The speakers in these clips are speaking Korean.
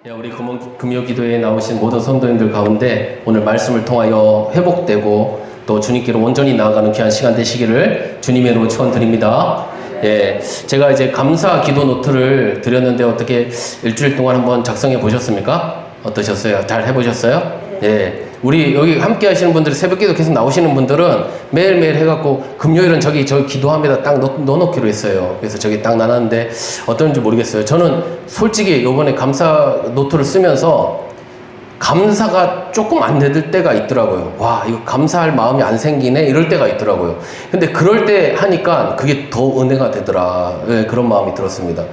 우리 금요기도에 나오신 모든 성도님들 가운데 오늘 말씀을 통하여 회복되고 또 주님께로 온전히 나아가는 귀한 시간 되시기를 주님의 이름으로 축원드립니다. 제가 이제 감사 기도 노트를 드렸는데 어떻게 일주일 동안 한번 작성해 보셨습니까? 어떠셨어요? 잘 해보셨어요? 우리 여기 함께 하시는 분들이 새벽기도 계속 나오시는 분들은 매일매일 해갖고 금요일은 저기 기도함에다 딱 넣어놓기로 했어요. 그래서 저기 딱 나눴는데 어떤지 모르겠어요. 저는 솔직히 요번에 감사 노트를 쓰면서 감사가 조금 안 되들 때가 있더라고요. 와, 이거 감사할 마음이 안 생기네? 이럴 때가 있더라고요. 근데 그럴 때 하니까 그게 더 은혜가 되더라. 그런 마음이 들었습니다.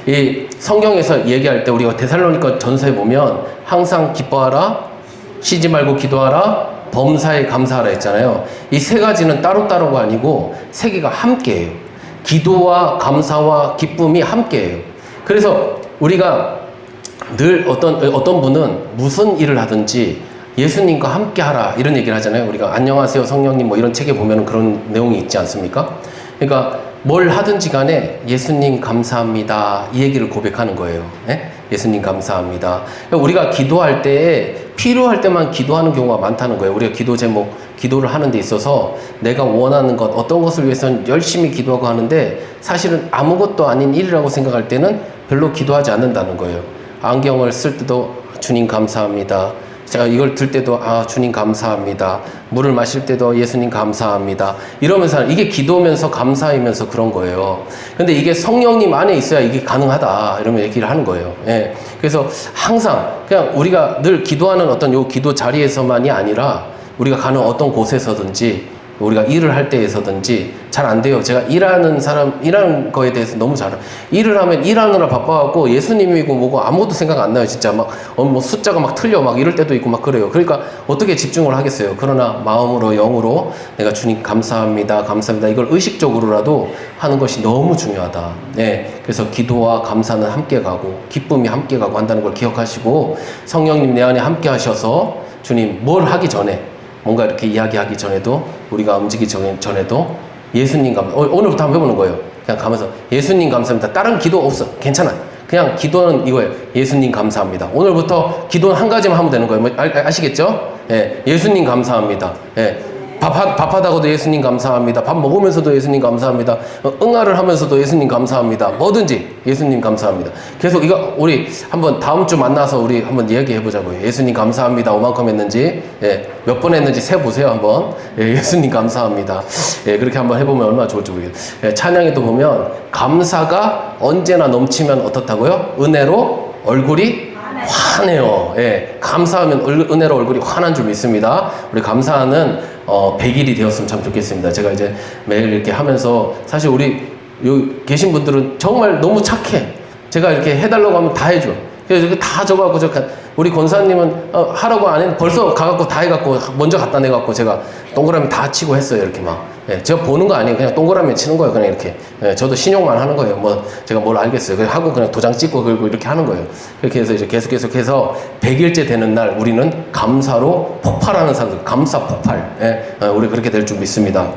이 성경에서 얘기할 때 우리가 데살로니가 전서에 보면 항상 기뻐하라, 쉬지 말고 기도하라, 범사에 감사하라 했잖아요. 이 세 가지는 따로따로가 아니고 세 개가 함께해요. 기도와 감사와 기쁨이 함께해요. 그래서 우리가 늘 어떤 분은 무슨 일을 하든지 예수님과 함께 하라 이런 얘기를 하잖아요. 우리가 안녕하세요 성령님 뭐 이런 책에 보면 그런 내용이 있지 않습니까? 그러니까 뭘 하든지 간에 예수님 감사합니다 이 얘기를 고백하는 거예요. 예수님 감사합니다. 그러니까 우리가 기도할 때 필요할 때만 기도하는 경우가 많다는 거예요. 우리가 기도 제목, 기도를 하는 데 있어서 내가 원하는 것, 어떤 것을 위해서는 열심히 기도하고 하는데 사실은 아무것도 아닌 일이라고 생각할 때는 별로 기도하지 않는다는 거예요. 안경을 쓸 때도 주님 감사합니다. 제가 이걸 들 때도 주님 감사합니다. 물을 마실 때도 예수님 감사합니다. 이러면서 이게 기도면서 감사이면서 그런 거예요. 근데 이게 성령님 안에 있어야 이게 가능하다 이러면 얘기를 하는 거예요. 그래서 항상 그냥 우리가 늘 기도하는 어떤 요 기도 자리에서만이 아니라 우리가 가는 어떤 곳에서든지 우리가 일을 할 때에서든지 잘 안 돼요. 제가 일하는 거에 대해서 너무 잘, 일을 하면 일하느라 바빠갖고 예수님이고 뭐고 아무것도 생각 안 나요. 진짜 뭐 숫자가 막 틀려 막 이럴 때도 있고 막 그래요. 그러니까 어떻게 집중을 하겠어요. 그러나 마음으로 영으로 내가 주님 감사합니다. 감사합니다. 이걸 의식적으로라도 하는 것이 너무 중요하다. 그래서 기도와 감사는 함께 가고 기쁨이 함께 가고 한다는 걸 기억하시고 성령님 내 안에 함께 하셔서 주님 뭘 하기 전에 뭔가 이렇게 이야기하기 전에도 우리가 움직이기 전에도 예수님 감사합니다. 오늘부터 한번 해보는 거예요. 그냥 가면서 예수님 감사합니다. 다른 기도 없어. 괜찮아. 그냥 기도는 이거예요. 예수님 감사합니다. 오늘부터 기도는 한 가지만 하면 되는 거예요. 아시겠죠? 예수님 감사합니다. 밥하다가도 예수님 감사합니다. 밥 먹으면서도 예수님 감사합니다. 응아를 하면서도 예수님 감사합니다. 뭐든지 예수님 감사합니다. 계속 이거 우리 한번 다음 주 만나서 우리 한번 이야기해 보자고요. 예수님 감사합니다. 오만큼 했는지 몇 번 했는지 세보세요 한번. 예수님 감사합니다. 그렇게 한번 해보면 얼마나 좋을지 모르겠어요. 찬양에도 보면 감사가 언제나 넘치면 어떻다고요? 은혜로 얼굴이 환해요. 감사하면 은혜로 얼굴이 환한 줄 믿습니다. 우리 감사하는 100일이 되었으면 참 좋겠습니다. 제가 이제 매일 이렇게 하면서 사실 우리 여기 계신 분들은 정말 너무 착해. 제가 이렇게 해달라고 하면 다 해줘. 그래서 이렇게 다 적어갖고 우리 권사님은 하라고 안 했는데 벌써 가갖고 다 해갖고 먼저 갖다 내갖고 제가 동그라미 다 치고 했어요. 이렇게 막. 제가 보는 거 아니에요. 그냥 동그라미 치는 거예요. 그냥 이렇게. 저도 신용만 하는 거예요. 뭐 제가 뭘 알겠어요. 그냥 하고 그냥 도장 찍고 그리고 이렇게 하는 거예요. 그렇게 해서 이제 계속해서 100일째 되는 날 우리는 감사로 폭발하는 사람들, 감사 폭발. 우리 그렇게 될 줄 믿습니다.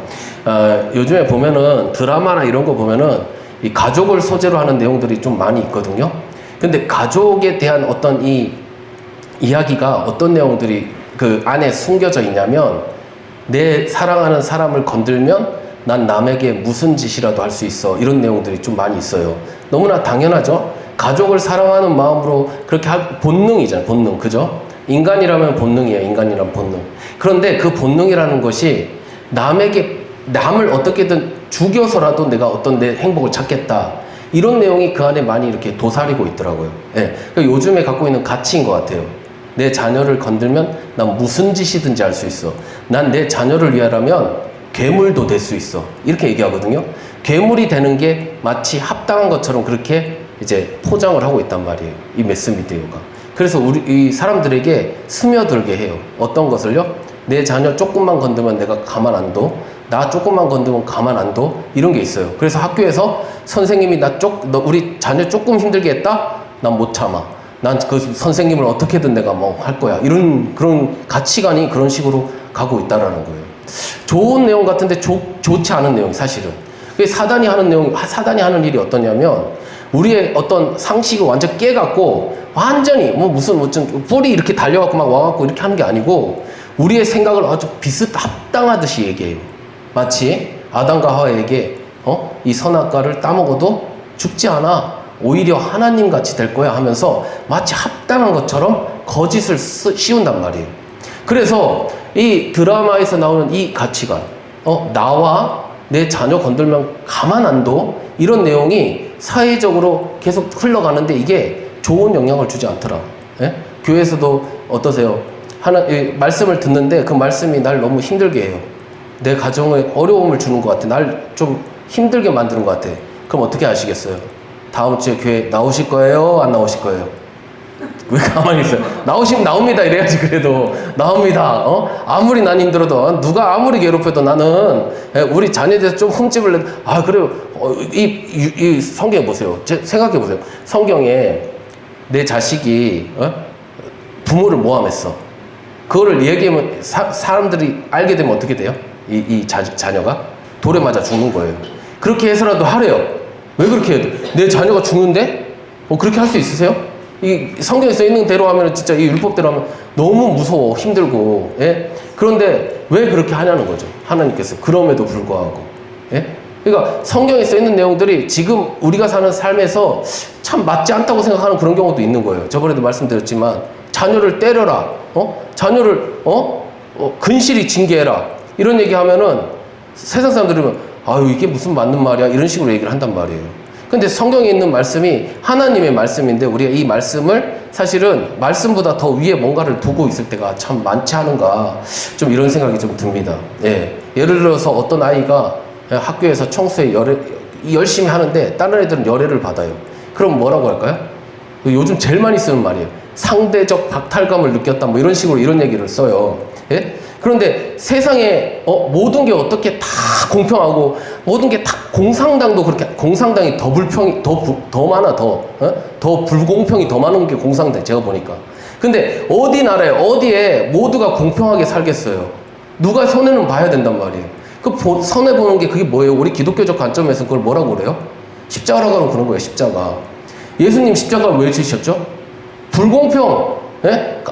요즘에 보면은 드라마나 이런 거 보면은 이 가족을 소재로 하는 내용들이 좀 많이 있거든요. 근데 가족에 대한 어떤 이 이야기가 어떤 내용들이 그 안에 숨겨져 있냐면 내 사랑하는 사람을 건들면 난 남에게 무슨 짓이라도 할 수 있어. 이런 내용들이 좀 많이 있어요. 너무나 당연하죠. 가족을 사랑하는 마음으로 그렇게 본능이잖아요. 본능. 그죠? 인간이라면 본능이에요. 인간이란 본능. 그런데 그 본능이라는 것이 남을 어떻게든 죽여서라도 내가 어떤 내 행복을 찾겠다. 이런 내용이 그 안에 많이 이렇게 도사리고 있더라고요. 그러니까 요즘에 갖고 있는 가치인 것 같아요. 내 자녀를 건들면 난 무슨 짓이든지 할 수 있어. 난 내 자녀를 위하라면 괴물도 될 수 있어. 이렇게 얘기하거든요. 괴물이 되는 게 마치 합당한 것처럼 그렇게 이제 포장을 하고 있단 말이에요. 이 매스미디어가. 그래서 이 사람들에게 스며들게 해요. 어떤 것을요? 내 자녀 조금만 건들면 내가 가만 안 둬. 나 조금만 건드면 가만 안 둬. 이런 게 있어요. 그래서 학교에서 선생님이 우리 자녀 조금 힘들게 했다? 난 못 참아. 난 그 선생님을 어떻게든 내가 뭐 할 거야. 그런 가치관이 그런 식으로 가고 있다라는 거예요. 좋은 내용 같은데 좋지 않은 내용, 사실은. 사단이 하는 일이 어떠냐면 우리의 어떤 상식을 완전 깨갖고 완전히 뭐 무슨 뿔이 이렇게 달려갖고 막 와갖고 이렇게 하는 게 아니고 우리의 생각을 아주 합당하듯이 얘기해요. 마치 아담과 하와에게 이 선악과를 따먹어도 죽지 않아. 오히려 하나님 같이 될 거야 하면서 마치 합당한 것처럼 거짓을 씌운단 말이에요. 그래서 이 드라마에서 나오는 이 가치관, 나와 내 자녀 건들면 가만 안 둬. 이런 내용이 사회적으로 계속 흘러가는데 이게 좋은 영향을 주지 않더라. 예? 교회에서도 어떠세요? 말씀을 듣는데 그 말씀이 날 너무 힘들게 해요. 내 가정에 어려움을 주는 것 같아. 날 좀 힘들게 만드는 것 같아. 그럼 어떻게 하시겠어요? 다음 주에 교회 나오실 거예요? 안 나오실 거예요? 왜 가만히 있어요? 나오시면 나옵니다. 이래야지 그래도. 나옵니다. 아무리 난 힘들어도 누가 아무리 괴롭혀도 나는 우리 자녀에 대해서 좀 흠집을 그래요. 이 성경에 보세요. 생각해 보세요. 성경에 내 자식이 부모를 모함했어. 그거를 얘기하면 사람들이 알게 되면 어떻게 돼요? 자녀가 돌에 맞아 죽는 거예요. 그렇게 해서라도 하래요. 왜 그렇게 해야 돼? 내 자녀가 죽는데? 그렇게 할 수 있으세요? 이 성경에 써 있는 대로 하면 진짜 이 율법대로 하면 너무 무서워, 힘들고, 예? 그런데 왜 그렇게 하냐는 거죠. 하나님께서. 그럼에도 불구하고. 예? 그러니까 성경에 써 있는 내용들이 지금 우리가 사는 삶에서 참 맞지 않다고 생각하는 그런 경우도 있는 거예요. 저번에도 말씀드렸지만, 자녀를 때려라. 자녀를, 근실히 징계해라. 이런 얘기 하면은 세상 사람들이면, 이게 무슨 맞는 말이야. 이런 식으로 얘기를 한단 말이에요. 근데 성경에 있는 말씀이 하나님의 말씀인데 우리가 이 말씀을 사실은 말씀보다 더 위에 뭔가를 두고 있을 때가 참 많지 않은가 좀 이런 생각이 좀 듭니다. 예. 예를 들어서 어떤 아이가 학교에서 청소에 열심히 하는데 다른 애들은 열애를 받아요. 그럼 뭐라고 할까요? 요즘 제일 많이 쓰는 말이에요. 상대적 박탈감을 느꼈다 뭐 이런 식으로 이런 얘기를 써요. 예? 그런데 세상에 모든 게 어떻게 다 공평하고 모든 게 다 공상당도 그렇게 공상당이 더 불평이 더 많아 더 불공평이 더 많은 게 공상당 제가 보니까. 근데 어디 나라에 어디에 모두가 공평하게 살겠어요. 누가 손해는 봐야 된단 말이에요. 그 손해 보는 게 그게 뭐예요? 우리 기독교적 관점에서 그걸 뭐라고 그래요? 십자가라고 하면 그런 거예요. 십자가. 예수님 십자가를 왜 지셨죠? 불공평. 예?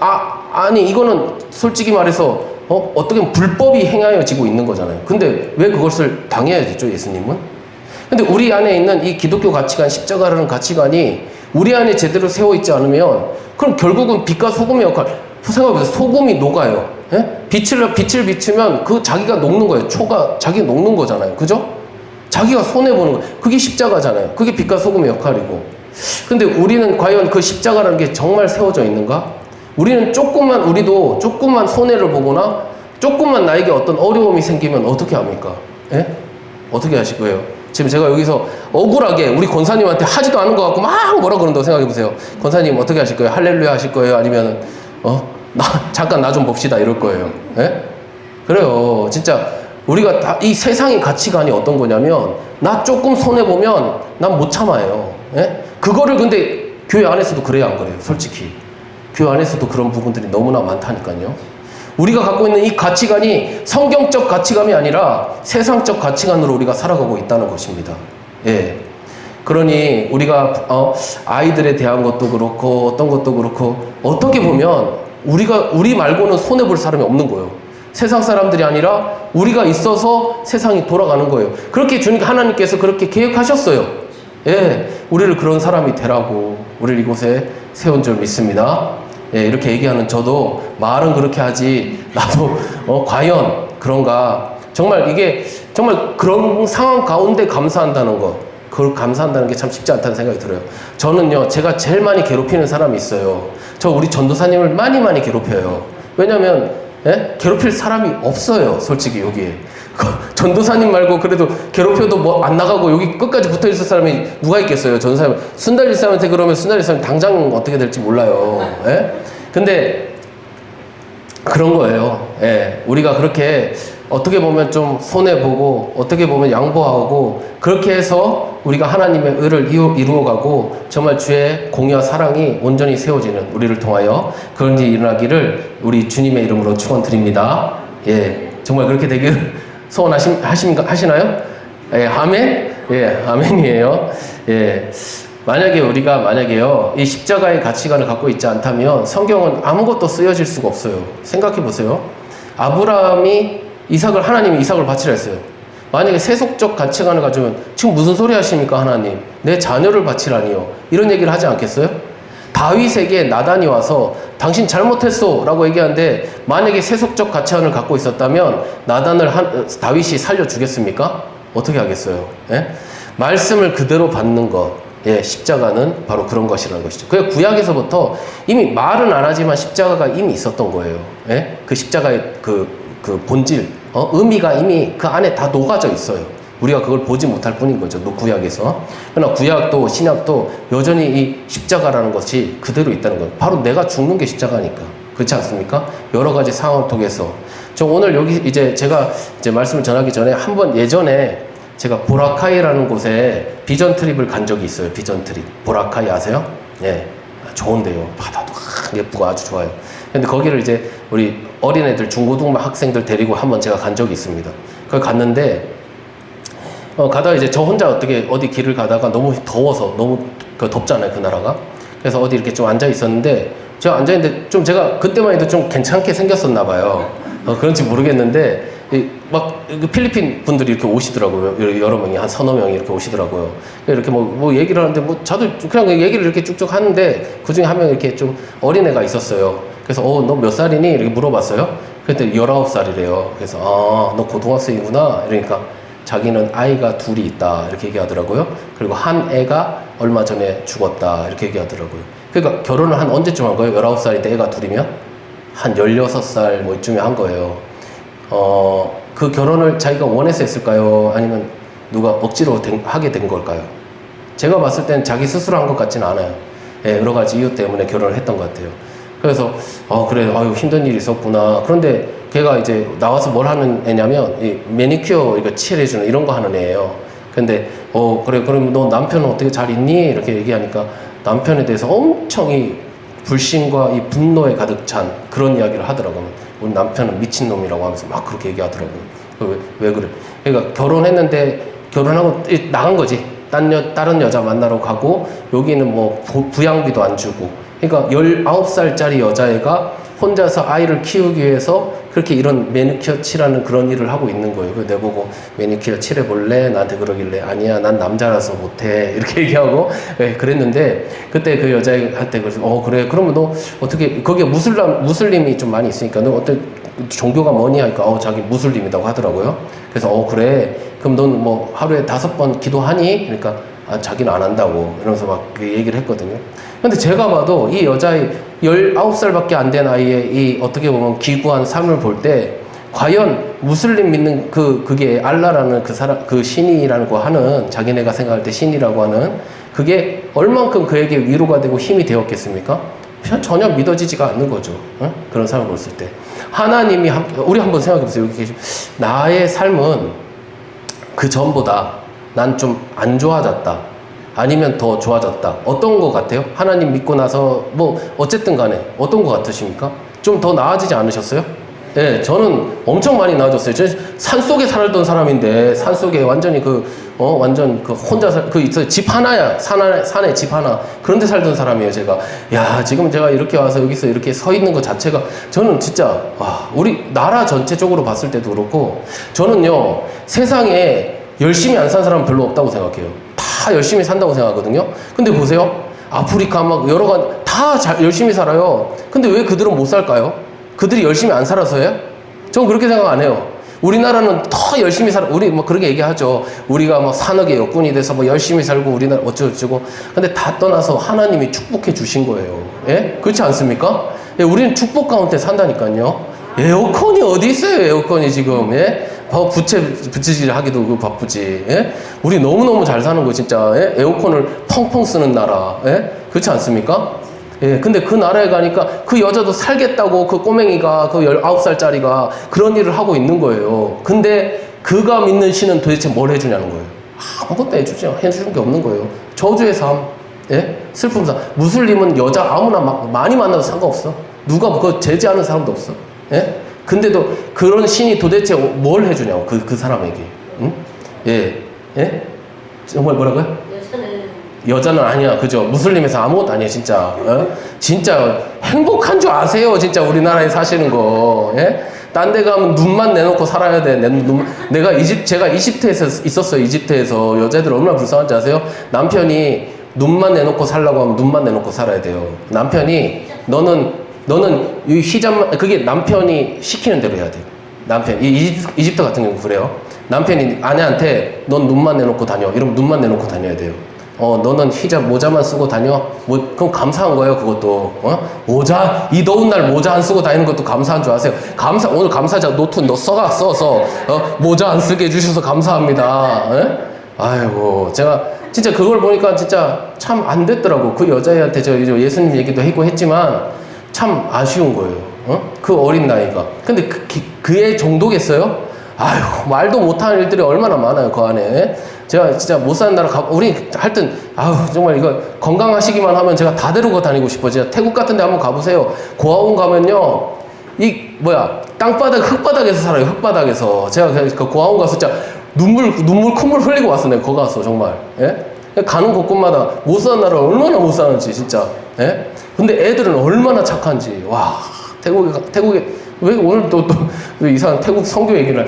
아니 이거는 솔직히 말해서 어떻게 보면 불법이 행하여지고 있는 거잖아요. 근데 왜 그것을 당해야 되죠, 예수님은? 근데 우리 안에 있는 이 기독교 가치관, 십자가라는 가치관이 우리 안에 제대로 세워있지 않으면 그럼 결국은 빛과 소금의 역할, 생각해보세요. 소금이 녹아요. 예? 빛을 비추면 자기가 녹는 거예요. 자기가 녹는 거잖아요. 그죠? 자기가 손해보는 거예요. 그게 십자가잖아요. 그게 빛과 소금의 역할이고. 근데 우리는 과연 그 십자가라는 게 정말 세워져 있는가? 우리도 조금만 손해를 보거나 조금만 나에게 어떤 어려움이 생기면 어떻게 합니까? 예? 어떻게 하실 거예요? 지금 제가 여기서 억울하게 우리 권사님한테 하지도 않은 것 같고 막 뭐라 그런다고 생각해 보세요. 권사님 어떻게 하실 거예요? 할렐루야 하실 거예요? 아니면 잠깐 나 좀 봅시다 이럴 거예요. 예? 그래요. 진짜 우리가 다 이 세상의 가치관이 어떤 거냐면 나 조금 손해 보면 난 못 참아요. 예? 그거를 근데 교회 안에서도 그래요, 안 그래요? 솔직히. 교회 안에서도 그런 부분들이 너무나 많다니까요. 우리가 갖고 있는 이 가치관이 성경적 가치관이 아니라 세상적 가치관으로 우리가 살아가고 있다는 것입니다. 예. 그러니 우리가 아이들에 대한 것도 그렇고 어떤 것도 그렇고 어떻게 보면 우리 말고는 손해 볼 사람이 없는 거예요. 세상 사람들이 아니라 우리가 있어서 세상이 돌아가는 거예요. 그렇게 하나님께서 그렇게 계획하셨어요. 예. 우리를 그런 사람이 되라고 우리를 이곳에 세운 줄 믿습니다. 예, 이렇게 얘기하는 저도 말은 그렇게 하지 나도 과연 그런가 정말 이게 정말 그런 상황 가운데 감사한다는 거 그걸 감사한다는 게 참 쉽지 않다는 생각이 들어요. 저는요 제가 제일 많이 괴롭히는 사람이 있어요. 저 우리 전도사님을 많이 괴롭혀요. 왜냐면 괴롭힐 사람이 없어요. 솔직히 여기에 전도사님 말고 그래도 괴롭혀도 뭐 안 나가고 여기 끝까지 붙어있을 사람이 누가 있겠어요. 전도사님 순달릴 사람한테 그러면 순달릴 사람이 당장 어떻게 될지 몰라요. 근데 그런 거예요. 우리가 그렇게 어떻게 보면 좀 손해보고 어떻게 보면 양보하고 그렇게 해서 우리가 하나님의 의를 이루어가고 정말 주의 공의와 사랑이 온전히 세워지는 우리를 통하여 그런 일이 일어나기를 우리 주님의 이름으로 축원드립니다. 정말 그렇게 되길 소원하시나요? 아멘? 아멘이에요. 만약에 우리가 만약에요 이 십자가의 가치관을 갖고 있지 않다면 성경은 아무것도 쓰여질 수가 없어요. 생각해 보세요. 아브라함이 하나님이 이삭을 바치라 했어요. 만약에 세속적 가치관을 가지면 지금 무슨 소리 하십니까 하나님, 내 자녀를 바치라니요, 이런 얘기를 하지 않겠어요? 다윗에게 나단이 와서 당신 잘못했어 라고 얘기하는데, 만약에 세속적 가치관을 갖고 있었다면 다윗이 살려주겠습니까? 어떻게 하겠어요? 예? 말씀을 그대로 받는 것, 예, 십자가는 바로 그런 것이라는 것이죠. 그 구약에서부터 이미 말은 안 하지만 십자가가 이미 있었던 거예요. 예? 그 십자가의 그 본질, 의미가 이미 그 안에 다 녹아져 있어요. 우리가 그걸 보지 못할 뿐인 거죠, 구약에서. 그러나 구약도 신약도 여전히 이 십자가라는 것이 그대로 있다는 거예요. 바로 내가 죽는 게 십자가니까. 그렇지 않습니까? 여러 가지 상황을 통해서. 저 오늘 여기 제가 말씀을 전하기 전에 한번 예전에 제가 보라카이라는 곳에 비전 트립을 간 적이 있어요. 비전 트립. 보라카이 아세요? 예. 좋은데요. 바다도 예쁘고 아주 좋아요. 근데 거기를 우리 어린애들, 중고등부 학생들 데리고 한번 제가 간 적이 있습니다. 거기 갔는데, 가다가 저 혼자 어디 길을 가다가 너무 더워서, 너무 덥잖아요, 그 나라가. 그래서 어디 이렇게 좀 앉아 있었는데, 제가 앉아있는데 좀 제가 그때만 해도 좀 괜찮게 생겼었나 봐요. 그런지 모르겠는데, 필리핀 분들이 이렇게 오시더라고요. 여러 명이, 한 서너 명이 이렇게 오시더라고요. 이렇게 뭐 얘기를 하는데, 저도 그냥 얘기를 이렇게 쭉쭉 하는데, 그 중에 한 명 이렇게 좀 어린애가 있었어요. 그래서, 너 몇 살이니? 이렇게 물어봤어요. 그때 19살이래요. 그래서, 너 고등학생이구나. 이러니까, 자기는 아이가 둘이 있다. 이렇게 얘기하더라고요. 그리고 한 애가 얼마 전에 죽었다. 이렇게 얘기하더라고요. 그러니까 결혼을 한 언제쯤 한 거예요? 19살인데 애가 둘이면? 한 16살 뭐 이쯤에 한 거예요. 그 결혼을 자기가 원해서 했을까요? 아니면 누가 억지로 하게 된 걸까요? 제가 봤을 땐 자기 스스로 한 것 같지는 않아요. 예, 여러 가지 이유 때문에 결혼을 했던 것 같아요. 그래서, 그래, 힘든 일이 있었구나. 그런데 걔가 나와서 뭘 하는 애냐면, 이 매니큐어 이거 칠해주는 이런 거 하는 애예요. 근데, 그래, 그럼 너 남편은 어떻게 잘 있니? 이렇게 얘기하니까 남편에 대해서 엄청 이 불신과 이 분노에 가득 찬 그런 이야기를 하더라고요. 우리 남편은 미친놈이라고 하면서 막 그렇게 얘기하더라고요. 왜 그래? 그러니까 결혼했는데, 결혼하고 나간 거지. 다른 여자 만나러 가고, 여기는 뭐 부양비도 안 주고. 그러니까 19살짜리 여자애가 혼자서 아이를 키우기 위해서 그렇게 이런 매니큐어 칠하는 그런 일을 하고 있는 거예요. 그래서 내보고 매니큐어 칠해볼래? 나한테 그러길래 아니야, 난 남자라서 못해. 이렇게 얘기하고, 네, 그랬는데, 그때 그 여자애한테 그래서, 그래. 그러면 너 어떻게, 거기에 무슬림이 좀 많이 있으니까 너 어떤 종교가 뭐니? 하니까, 자기 무슬림이라고 하더라고요. 그래서, 그래. 그럼 넌 뭐 하루에 5번 기도하니? 그러니까, 자기는 안 한다고. 이러면서 막 얘기를 했거든요. 근데 제가 봐도 이 여자의 19살밖에 안 된 아이의 이 어떻게 보면 기구한 삶을 볼 때, 과연 무슬림 믿는 그게 알라라는 그 신이라는 거 하는, 자기네가 생각할 때 신이라고 하는 그게 얼만큼 그에게 위로가 되고 힘이 되었겠습니까? 전혀 믿어지지가 않는 거죠. 그런 사람을 봤을 때. 하나님이, 우리 한번 생각해 보세요. 여기 계신, 나의 삶은 그 전보다 난 좀 안 좋아졌다. 아니면 더 좋아졌다. 어떤 거 같아요? 하나님 믿고 나서 뭐 어쨌든 간에 어떤 거 같으십니까? 좀 더 나아지지 않으셨어요? 네, 저는 엄청 많이 나아졌어요. 저 산속에 살던 사람인데, 산속에 완전히 완전 혼자 집 하나야. 산에 집 하나. 그런 데 살던 사람이에요, 제가. 야, 지금 제가 이렇게 와서 여기서 이렇게 서 있는 것 자체가, 저는 진짜, 우리 나라 전체적으로 봤을 때도 그렇고, 저는요, 세상에 열심히 안 산 사람은 별로 없다고 생각해요. 다 열심히 산다고 생각하거든요. 근데 보세요. 아프리카 막 여러 가지 다 열심히 살아요. 근데 왜 그들은 못 살까요? 그들이 열심히 안 살아서요? 저는 그렇게 생각 안 해요. 우리나라는 더 열심히 우리 뭐 그렇게 얘기하죠. 우리가 뭐 산업의 여군이 돼서 뭐 열심히 살고 우리나라 어쩌고저쩌고. 근데 다 떠나서 하나님이 축복해 주신 거예요. 예? 그렇지 않습니까? 예, 우리는 축복 가운데 산다니까요. 에어컨이 어디 있어요, 에어컨이 지금. 예? 부채질 하기도 바쁘지. 예? 우리 너무너무 잘 사는 거, 진짜. 예? 에어컨을 펑펑 쓰는 나라. 예? 그렇지 않습니까? 예, 근데 그 나라에 가니까 그 여자도 살겠다고 그 꼬맹이가, 그 19살짜리가 그런 일을 하고 있는 거예요. 근데 그가 믿는 신은 도대체 뭘 해주냐는 거예요. 아무것도 해주는 게 없는 거예요. 저주의 삶, 예? 슬픔 삶. 무슬림은 여자 아무나 많이 만나도 상관없어. 누가 그거 제지하는 사람도 없어. 예? 근데도 그런 신이 도대체 뭘 해주냐고, 그 사람에게. 응? 예. 예? 정말 뭐라고요? 여자는 여자는 아니야. 그죠? 무슬림에서 아무것도 아니야, 진짜. 어? 진짜 행복한 줄 아세요? 진짜 우리나라에 사시는 거. 예? 딴 데 가면 눈만 내놓고 살아야 돼. 제가 이집트에서 있었어요. 이집트에서. 여자애들 얼마나 불쌍한지 아세요? 남편이 눈만 내놓고 살라고 하면 눈만 내놓고 살아야 돼요. 남편이 너는 이 히잡만, 그게 남편이 시키는 대로 해야 돼요. 이집트 같은 경우 그래요. 남편이 아내한테 넌 눈만 내놓고 다녀. 이러면 눈만 내놓고 다녀야 돼요. 너는 히잡 모자만 쓰고 다녀? 그럼 감사한 거예요, 그것도. 모자, 이 더운 날 모자 안 쓰고 다니는 것도 감사한 줄 아세요? 오늘 감사자 노트 써서, 모자 안 쓰게 해주셔서 감사합니다. 아이고, 제가 진짜 그걸 보니까 진짜 참 안 됐더라고. 그 여자애한테 저 예수님 얘기도 했지만 참 아쉬운 거예요. 그 어린 나이가. 근데 그의 정도겠어요? 아휴, 말도 못하는 일들이 얼마나 많아요, 그 안에. 제가 진짜 못 사는 나라 우리 하여튼, 정말 이거 건강하시기만 하면 제가 다 데리고 다니고 싶어. 진짜 태국 같은 데 한번 가보세요. 고아원 가면요. 흙바닥에서 살아요, 흙바닥에서. 제가 그 고아원 가서 진짜 콧물 흘리고 왔어요, 거기 가서, 정말. 예? 가는 곳곳마다 못 사는 나라 얼마나 못 사는지, 진짜. 예? 근데 애들은 얼마나 착한지. 와, 태국에, 왜 오늘 또 이상한 태국 선교 얘기를.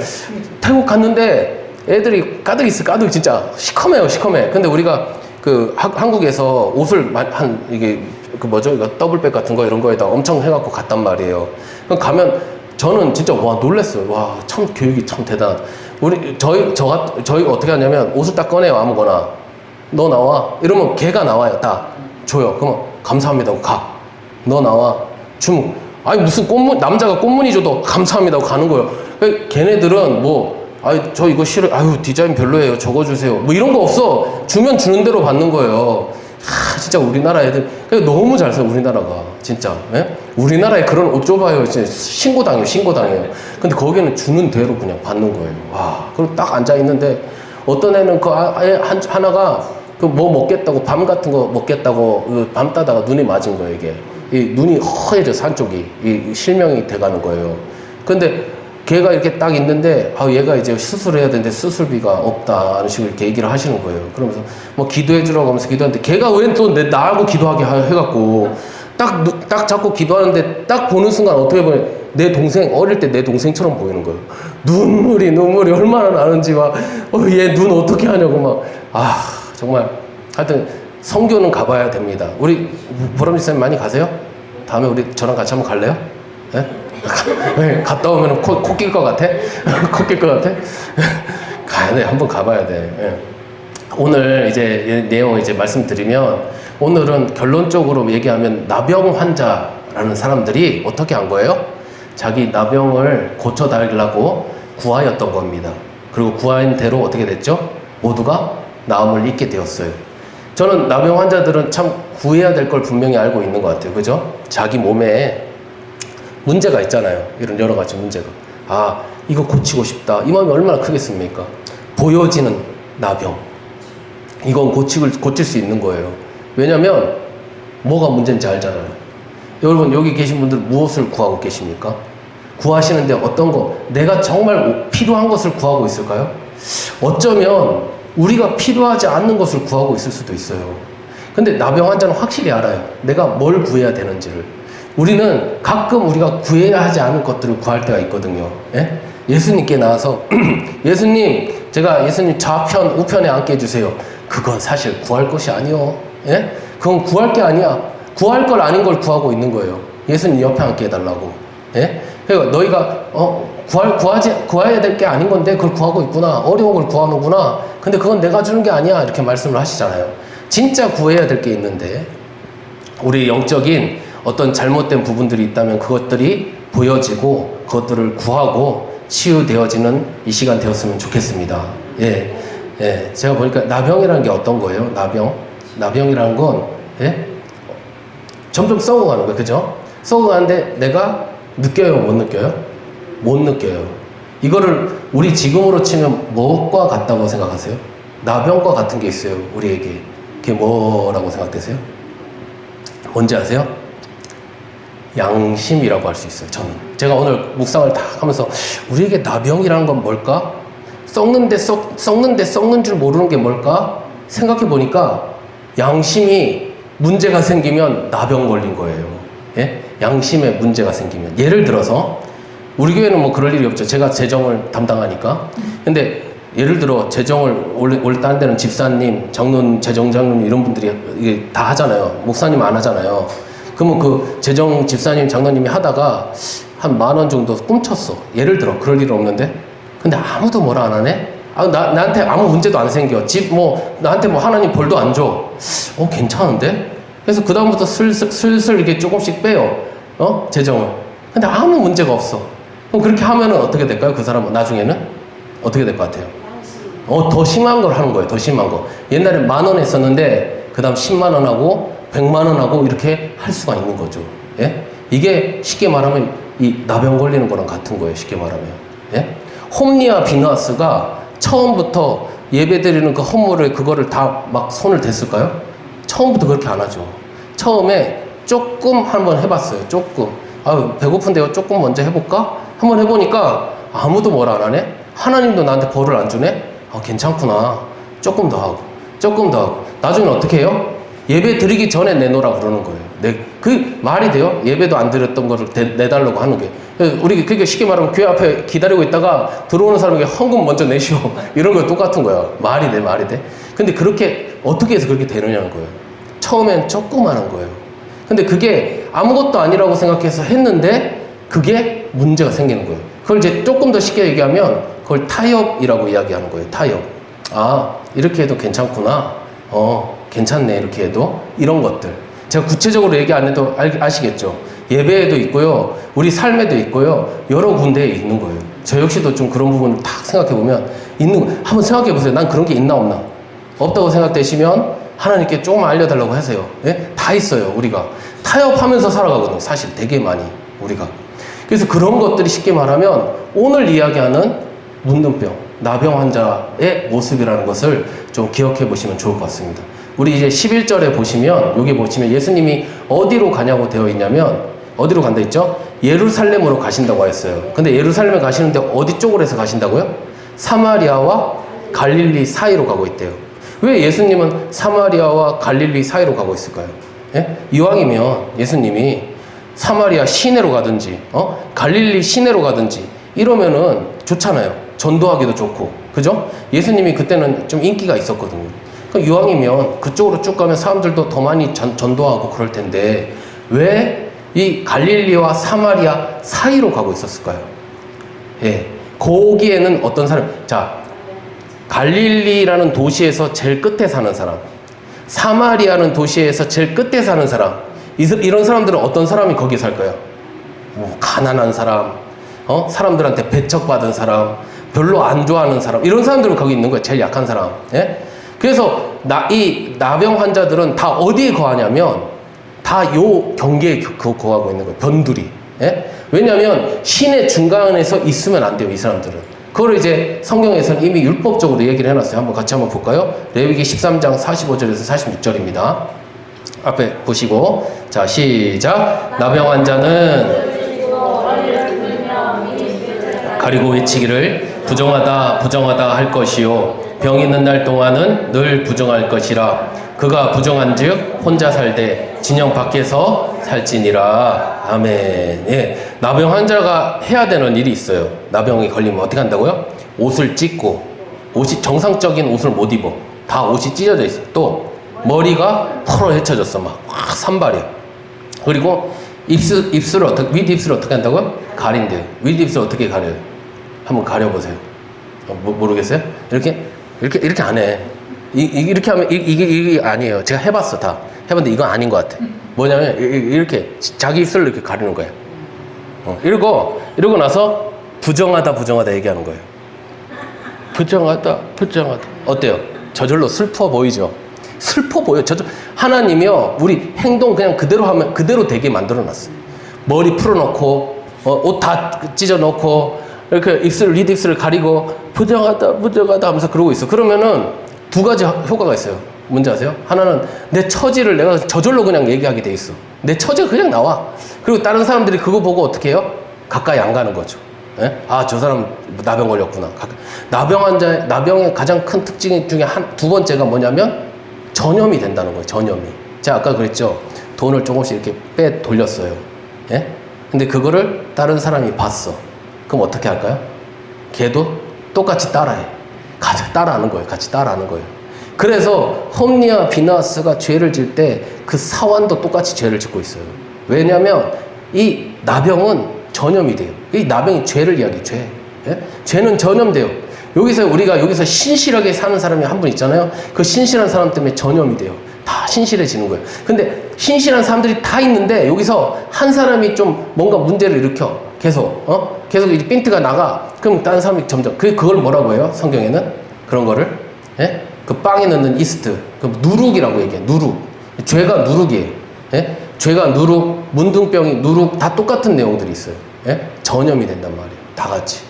태국 갔는데 애들이 가득 진짜 시커매요. 근데 우리가 한국에서 옷을 이게 이거 더블백 같은 거 이런 거에다 엄청 해갖고 갔단 말이에요. 그럼 가면 저는 진짜 놀랬어요. 와, 참 교육이 참 대단. 저희 어떻게 하냐면 옷을 딱 꺼내요, 아무거나. 너 나와. 이러면 걔가 나와요, 딱. 줘요. 그러면 감사합니다 하고 가. 너 나와. 아니 무슨 남자가 꽃무늬 줘도 감사합니다 하고 가는 거예요. 걔네들은 저 이거 싫어요. 디자인 별로예요. 적어주세요. 이런 거 없어. 주면 주는 대로 받는 거예요. 진짜 우리나라 애들. 너무 잘 써요, 우리나라가. 진짜. 예? 우리나라에 그런 옷 줘봐요. 진짜 신고당해요. 근데 거기는 주는 대로 그냥 받는 거예요. 와. 그리고 딱 앉아있는데 어떤 애는 하나가 먹겠다고, 밤 같은 거 먹겠다고 밤 따다가 눈이 맞은 거예요, 이게. 이 눈이 허해져, 한쪽이. 실명이 돼가는 거예요. 근데 걔가 이렇게 딱 있는데, 얘가 이제 수술해야 되는데 수술비가 없다는 식으로 이렇게 얘기를 하시는 거예요. 그러면서 기도해주라고 하면서 기도하는데, 걔가 왜 또 나하고 기도하게 해갖고, 딱 잡고 기도하는데, 딱 보는 순간 어떻게 보면 어릴 때 내 동생처럼 보이는 거예요. 눈물이 얼마나 나는지 얘 눈 어떻게 하냐고 정말. 하여튼, 성교는 가봐야 됩니다. 우리 보람지 쌤 많이 가세요? 다음에 저랑 같이 한번 갈래요? 네? 네, 갔다 오면 코 낄 것 같아? 코 낄 것 같아? 가야 돼. 한번 가봐야 돼. 네. 오늘 이제 내용 말씀드리면, 오늘은 결론적으로 얘기하면 나병 환자라는 사람들이 어떻게 한 거예요? 자기 나병을 고쳐달라고 구하였던 겁니다. 그리고 구한 대로 어떻게 됐죠? 모두가 나음을 입게 되었어요. 저는 나병 환자들은 참 구해야 될 걸 분명히 알고 있는 것 같아요. 그죠? 자기 몸에 문제가 있잖아요. 이런 여러 가지 문제가. 이거 고치고 싶다. 이 마음이 얼마나 크겠습니까? 보여지는 나병. 이건 고칠 수 있는 거예요. 왜냐면 뭐가 문제인지 알잖아요. 여러분, 여기 계신 분들 무엇을 구하고 계십니까? 구하시는데 어떤 거, 내가 정말 필요한 것을 구하고 있을까요? 어쩌면 우리가 필요하지 않는 것을 구하고 있을 수도 있어요. 근데 나병 환자는 확실히 알아요. 내가 뭘 구해야 되는지를. 우리는 가끔 우리가 구해야 하지 않을 것들을 구할 때가 있거든요. 예? 예수님께 나와서 제가 예수님 좌편 우편에 앉게 해주세요. 그건 사실 구할 것이 아니요. 예? 그건 구할 게 아니야. 구할 걸 아닌 걸 구하고 있는 거예요. 예수님 옆에 앉게 해달라고. 예? 그러니까 너희가 구해야 될 게 아닌 건데 그걸 구하고 있구나. 어려운 걸 구하는구나. 근데 그건 내가 주는 게 아니야. 이렇게 말씀을 하시잖아요. 진짜 구해야 될 게 있는데 우리 영적인 어떤 잘못된 부분들이 있다면 그것들이 보여지고 그것들을 구하고 치유되어지는 이 시간 되었으면 좋겠습니다. 예. 제가 보니까 나병이라는 게 어떤 거예요? 나병이라는 건, 예? 점점 썩어가는 거예요. 그죠? 썩어가는데 내가 느껴요? 못 느껴요? 못 느껴요. 이거를 우리 지금으로 치면 무엇과 같다고 생각하세요? 나병과 같은 게 있어요. 우리에게. 그게 뭐라고 생각되세요? 뭔지 아세요? 양심이라고 할 수 있어요. 저는. 제가 오늘 묵상을 다 하면서 우리에게 나병이라는 건 뭘까? 썩는 줄 모르는 게 뭘까? 생각해 보니까 양심이 문제가 생기면 나병 걸린 거예요. 예? 양심에 문제가 생기면. 예를 들어서, 우리 교회는 뭐 그럴 일이 없죠. 제가 재정을 담당하니까. 근데 예를 들어 재정을 원래 다른 데는 집사님, 장로님, 재정장로님 이런 분들이 이게 다 하잖아요. 목사님 안 하잖아요. 그러면 그 재정 집사님, 장로님이 하다가 한 10,000원 정도 꿈쳤어. 예를 들어 그럴 일 없는데. 근데 아무도 뭐라 안 하네? 나한테 아무 문제도 안 생겨. 나한테 뭐 하나님 벌도 안 줘. 괜찮은데? 그래서 그다음부터 슬슬 이렇게 조금씩 빼요. 재정을. 근데 아무 문제가 없어. 그럼 그렇게 하면은 어떻게 될까요? 그 사람은 나중에는? 어떻게 될 것 같아요? 더 심한 걸 하는 거예요. 더 심한 거. 옛날에 10,000원 했었는데, 그 다음 10만 원 하고, 100만 원 하고, 이렇게 할 수가 있는 거죠. 예? 이게 쉽게 말하면, 이 나병 걸리는 거랑 같은 거예요. 쉽게 말하면. 예? 홈리와 비너스가 처음부터 예배 드리는 그 헌물을 그거를 다 막 손을 댔을까요? 처음부터 그렇게 안 하죠. 처음에 조금 한번 해봤어요. 조금. 배고픈데 조금 먼저 해볼까? 한번 해보니까 아무도 뭐라 안 하네? 하나님도 나한테 벌을 안 주네? 괜찮구나. 조금 더 하고, 조금 더 하고. 나중에 어떻게 해요? 예배 드리기 전에 내놓으라 그러는 거예요. 그 말이 돼요? 예배도 안 드렸던 거를 내달라고 하는 게. 우리 그게 쉽게 말하면 교회 앞에 기다리고 있다가 들어오는 사람에게 헌금 먼저 내시오. 이런 거 똑같은 거야. 말이 돼. 근데 그렇게, 어떻게 해서 그렇게 되느냐는 거예요. 처음엔 조그마한 거예요. 근데 그게 아무것도 아니라고 생각해서 했는데 그게 문제가 생기는 거예요. 그걸 이제 조금 더 쉽게 얘기하면 그걸 타협이라고 이야기하는 거예요. 타협. 이렇게 해도 괜찮구나. 괜찮네. 이렇게 해도. 이런 것들. 제가 구체적으로 얘기 안 해도 아시겠죠? 예배에도 있고요. 우리 삶에도 있고요. 여러 군데에 있는 거예요. 저 역시도 좀 그런 부분을 딱 생각해보면 한번 생각해보세요. 난 그런 게 있나 없나? 없다고 생각되시면 하나님께 조금 알려달라고 하세요. 예? 다 있어요. 우리가. 타협하면서 살아가거든요. 사실 되게 많이 우리가. 그래서 그런 것들이 쉽게 말하면 오늘 이야기하는 문둥병, 나병 환자의 모습이라는 것을 좀 기억해 보시면 좋을 것 같습니다. 우리 이제 11절에 보시면, 여기 보시면 예수님이 어디로 가냐고 되어 있냐면, 어디로 간다 했죠? 예루살렘으로 가신다고 했어요. 근데 예루살렘에 가시는데 어디 쪽으로 해서 가신다고요? 사마리아와 갈릴리 사이로 가고 있대요. 왜 예수님은 사마리아와 갈릴리 사이로 가고 있을까요? 예? 이왕이면 예수님이 사마리아 시내로 가든지, 갈릴리 시내로 가든지, 이러면은 좋잖아요. 전도하기도 좋고. 그죠? 예수님이 그때는 좀 인기가 있었거든요. 그러니까 이왕이면 그쪽으로 쭉 가면 사람들도 더 많이 전도하고 그럴 텐데, 왜 이 갈릴리와 사마리아 사이로 가고 있었을까요? 예. 거기에는 어떤 사람, 갈릴리라는 도시에서 제일 끝에 사는 사람, 사마리아는 도시에서 제일 끝에 사는 사람, 이런 사람들은 어떤 사람이 거기에 살까요? 가난한 사람, 사람들한테 배척받은 사람, 별로 안 좋아하는 사람, 이런 사람들은 거기 있는 거예요. 제일 약한 사람. 예? 그래서 이 나병 환자들은 다 어디에 거하냐면 다 요 경계에 거하고 있는 거예요. 변두리. 예? 왜냐하면 시내 중간에서 있으면 안 돼요. 이 사람들은. 그걸 이제 성경에서는 이미 율법적으로 얘기를 해놨어요. 같이 한번 볼까요? 레위기 13장 45절에서 46절입니다. 앞에 보시고, 자, 시작. 나병 환자는 가리고 외치기를 부정하다 할 것이요, 병 있는 날 동안은 늘 부정할 것이라. 그가 부정한즉 혼자 살되 진영 밖에서 살지니라. 아멘. 예. 나병 환자가 해야 되는 일이 있어요. 나병이 걸리면 어떻게 한다고요? 옷을 찢고, 옷이 정상적인 옷을 못 입어. 다 옷이 찢어져 있어. 또 머리가 털어 헤쳐졌어. 막 산발이야. 그리고 윗입술을 어떻게 한다고요? 가린대요. 윗입술 어떻게 가려요? 한번 가려보세요. 모르겠어요? 이렇게 안 해. 이렇게 하면 이게 아니에요. 제가 해봤어. 다 해봤는데 이건 아닌 것 같아. 뭐냐면 이렇게 자기 입술을 이렇게 가리는 거예요. 이러고 나서 부정하다 얘기하는 거예요. 부정하다. 어때요? 저절로 슬퍼 보이죠? 슬퍼 보여. 하나님이요, 우리 행동 그냥 그대로 하면 그대로 되게 만들어놨어요. 머리 풀어놓고, 옷 다 찢어놓고, 이렇게 윗입술을 가리고, 부정하다 하면서 그러고 있어. 그러면은 두 가지 효과가 있어요. 뭔지 아세요? 하나는 내 처지를 내가 저절로 그냥 얘기하게 돼 있어. 내 처지가 그냥 나와. 그리고 다른 사람들이 그거 보고 어떻게 해요? 가까이 안 가는 거죠. 예? 저 사람 나병 걸렸구나. 나병의 가장 큰 특징 중에 두 번째가 뭐냐면 전염이 된다는 거예요. 전염이. 제가 아까 그랬죠. 돈을 조금씩 이렇게 빼 돌렸어요. 예? 근데 그거를 다른 사람이 봤어. 그럼 어떻게 할까요? 걔도 똑같이 따라해. 같이 따라하는 거예요. 같이 따라하는 거예요. 그래서 홈리와 비나스가 죄를 질 때 그 사환도 똑같이 죄를 짓고 있어요. 왜냐하면 이 나병은 전염이 돼요. 이 나병이 죄를 이야기해요. 죄. 예? 죄는 전염돼요. 우리가 여기서 신실하게 사는 사람이 한 분 있잖아요. 그 신실한 사람 때문에 전염이 돼요. 다 신실해지는 거예요. 근데 신실한 사람들이 다 있는데 여기서 한 사람이 좀 뭔가 문제를 일으켜. 계속 이제 핀트가 나가. 그럼 다른 사람이 점점 그걸 뭐라고 해요? 성경에는 그런 거를 예? 그 빵에 넣는 이스트, 그 누룩이라고 얘기해. 누룩. 죄가 누룩이에요. 예? 죄가 누룩, 문둥병이 누룩 다 똑같은 내용들이 있어요. 예? 전염이 된단 말이에요. 다 같이.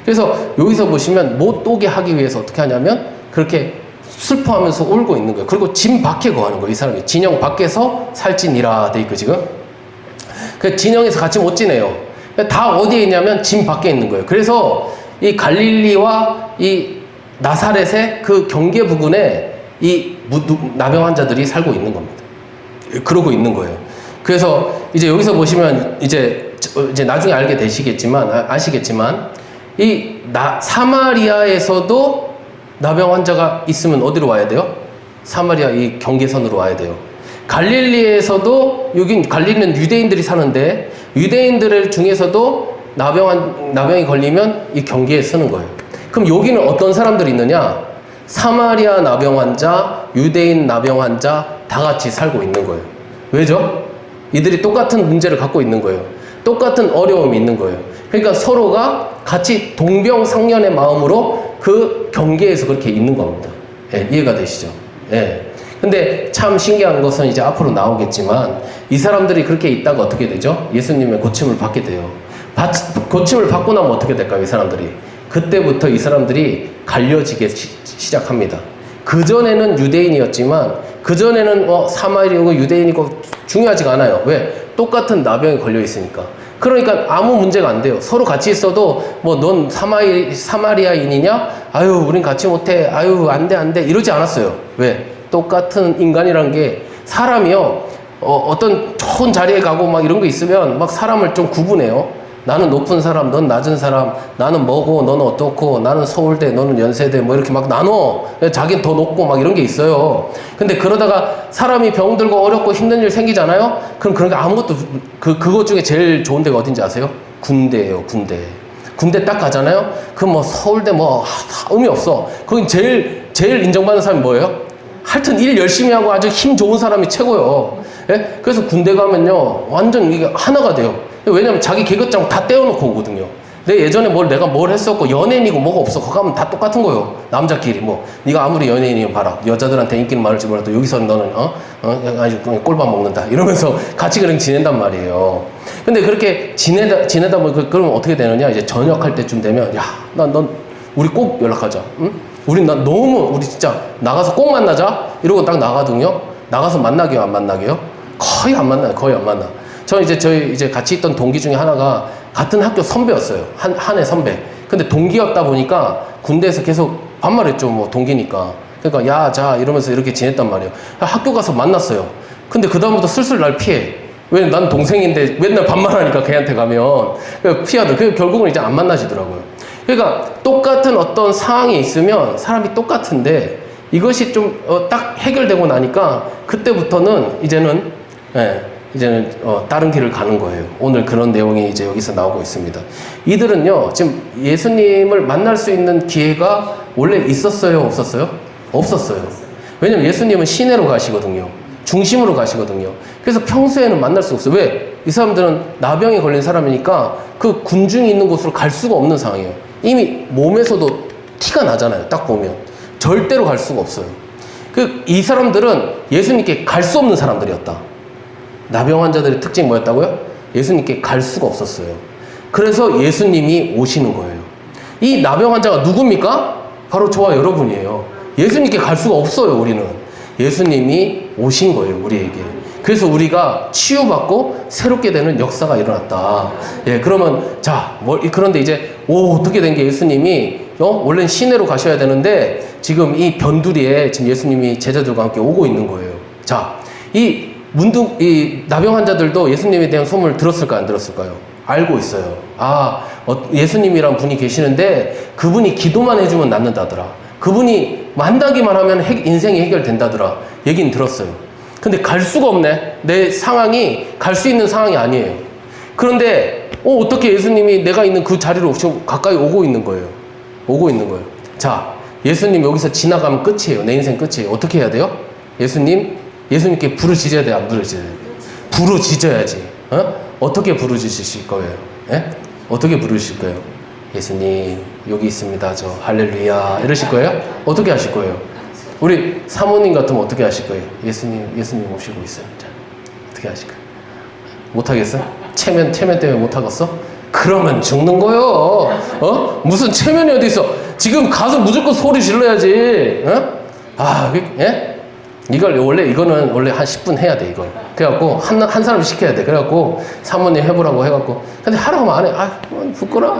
그래서 여기서 보시면 못 오게 하기 위해서 어떻게 하냐면 그렇게 슬퍼하면서 울고 있는 거예요. 그리고 진 밖에 거하는 거예요. 이 사람이 진영 밖에서 살찌니라 돼 있고 지금. 그 진영에서 같이 못 지내요. 다 어디에 있냐면 진 밖에 있는 거예요. 그래서 이 갈릴리와 이 나사렛의 그 경계 부근에 이 나병 환자들이 살고 있는 겁니다. 그러고 있는 거예요. 그래서 이제 여기서 보시면 이제 나중에 알게 되시겠지만 아시겠지만 이 사마리아에서도 나병 환자가 있으면 어디로 와야 돼요? 사마리아 이 경계선으로 와야 돼요. 갈릴리에서도 여긴 갈릴리는 유대인들이 사는데 유대인들 중에서도 나병이 걸리면 이 경계에 쓰는 거예요. 그럼 여기는 어떤 사람들이 있느냐? 사마리아 나병 환자, 유대인 나병 환자 다 같이 살고 있는 거예요. 왜죠? 이들이 똑같은 문제를 갖고 있는 거예요. 똑같은 어려움이 있는 거예요. 그러니까 서로가 같이 동병상련의 마음으로 그 경계에서 그렇게 있는 겁니다. 예, 이해가 되시죠? 예. 근데 참 신기한 것은 이제 앞으로 나오겠지만 이 사람들이 그렇게 있다가 어떻게 되죠? 예수님의 고침을 받게 돼요. 고침을 받고 나면 어떻게 될까요? 이 사람들이. 그때부터 이 사람들이 갈려지기 시작합니다. 그전에는 유대인이었지만 그전에는 사마리아고 유대인이고 중요하지가 않아요. 왜? 똑같은 나병에 걸려 있으니까. 그러니까 아무 문제가 안 돼요. 서로 같이 있어도 뭐 넌 사마리아인이냐? 아유 우린 같이 못해. 아유 안 돼 이러지 않았어요. 왜? 똑같은 인간이란 게 사람이요. 어떤 좋은 자리에 가고 막 이런 거 있으면 막 사람을 좀 구분해요. 나는 높은 사람, 넌 낮은 사람, 나는 뭐고, 너는 어떻고, 나는 서울대, 너는 연세대, 뭐 이렇게 막 나눠. 자기는 더 높고 막 이런 게 있어요. 근데 그러다가 사람이 병들고 어렵고 힘든 일 생기잖아요? 그럼 그런 게 아무것도, 그거 중에 제일 좋은 데가 어딘지 아세요? 군대예요, 군대. 군대 딱 가잖아요? 그럼 뭐 서울대 뭐, 의미 없어. 거긴 제일 인정받는 사람이 뭐예요? 하여튼 일 열심히 하고 아주 힘 좋은 사람이 최고요. 예? 그래서 군대 가면요, 완전 이게 하나가 돼요. 왜냐면 자기 계급장 다 떼어놓고 오거든요. 예전에 내가 뭘 했었고 연예인이고 뭐가 없어. 거기 가면 다 똑같은 거예요. 남자끼리 네가 아무리 연예인이면 봐라. 여자들한테 인기는 많을지 몰라도 여기서는 너는 아주 꼴밥 먹는다. 이러면서 같이 그냥 지낸단 말이에요. 근데 그렇게 지내다 보면 그러면 어떻게 되느냐? 이제 전역할 때쯤 되면 넌 우리 꼭 연락하자. 응? 우리 진짜 나가서 꼭 만나자. 이러고 딱 나가거든요. 나가서 만나게요, 안 만나게요? 거의 안 만나요. 거의 안 만나. 저희 이제 같이 있던 동기 중에 하나가 같은 학교 선배였어요. 한 해 선배. 근데 동기였다 보니까 군대에서 계속 반말했죠. 뭐 동기니까. 그러니까 자 이러면서 이렇게 지냈단 말이에요. 학교 가서 만났어요. 근데 그다음부터 슬슬 날 피해. 왜? 난 동생인데 맨날 반말하니까 걔한테 가면 피하더라고요. 그래서 결국은 이제 안 만나시더라고요. 그러니까 똑같은 어떤 상황이 있으면 사람이 똑같은데 이것이 좀 딱 해결되고 나니까 그때부터는 이제는 다른 길을 가는 거예요. 오늘 그런 내용이 이제 여기서 나오고 있습니다. 이들은요, 지금 예수님을 만날 수 있는 기회가 원래 있었어요? 없었어요? 없었어요. 왜냐면 예수님은 시내로 가시거든요. 중심으로 가시거든요. 그래서 평소에는 만날 수 없어요. 왜? 이 사람들은 나병에 걸린 사람이니까 그 군중이 있는 곳으로 갈 수가 없는 상황이에요. 이미 몸에서도 티가 나잖아요. 딱 보면. 절대로 갈 수가 없어요. 이 사람들은 예수님께 갈 수 없는 사람들이었다. 나병 환자들의 특징이 뭐였다고요? 예수님께 갈 수가 없었어요. 그래서 예수님이 오시는 거예요. 이 나병 환자가 누굽니까? 바로 저와 여러분이에요. 예수님께 갈 수가 없어요, 우리는. 예수님이 오신 거예요, 우리에게. 그래서 우리가 치유받고 새롭게 되는 역사가 일어났다. 예, 그러면, 그런데 이제, 어떻게 된 게 예수님이 원래는 시내로 가셔야 되는데 지금 이 변두리에 지금 예수님이 제자들과 함께 오고 있는 거예요. 자, 이 나병 환자들도 예수님에 대한 소문을 들었을까요? 안 들었을까요? 알고 있어요. 예수님이란 분이 계시는데 그분이 기도만 해주면 낫는다더라. 그분이 만나기만 하면 인생이 해결된다더라. 얘기는 들었어요. 근데 갈 수가 없네. 내 상황이 갈 수 있는 상황이 아니에요. 그런데 어떻게 예수님이 내가 있는 그 자리로 지금 가까이 오고 있는 거예요. 오고 있는 거예요. 자, 예수님 여기서 지나가면 끝이에요. 내 인생 끝이에요. 어떻게 해야 돼요? 예수님께 부르짖어야 돼요? 안 부르짖어야 돼요? 부르짖어야지. 어떻게 부르짖으실 거예요? 예? 어떻게 부르실 거예요? 예수님 여기 있습니다. 저 할렐루야 이러실 거예요? 어떻게 하실 거예요? 우리 사모님 같으면 어떻게 하실 거예요? 예수님 오시고 있어요. 자, 어떻게 하실 거예요? 못하겠어? 체면 때문에 못하겠어? 그러면 죽는 거요. 무슨 체면이 어디 있어? 지금 가서 무조건 소리 질러야지. 예? 이거는 원래 한 10분 해야 돼, 이걸. 그래갖고, 한 사람 시켜야 돼. 그래갖고, 사모님 해보라고 해갖고. 근데 하라고 하면 안 해. 부끄러워.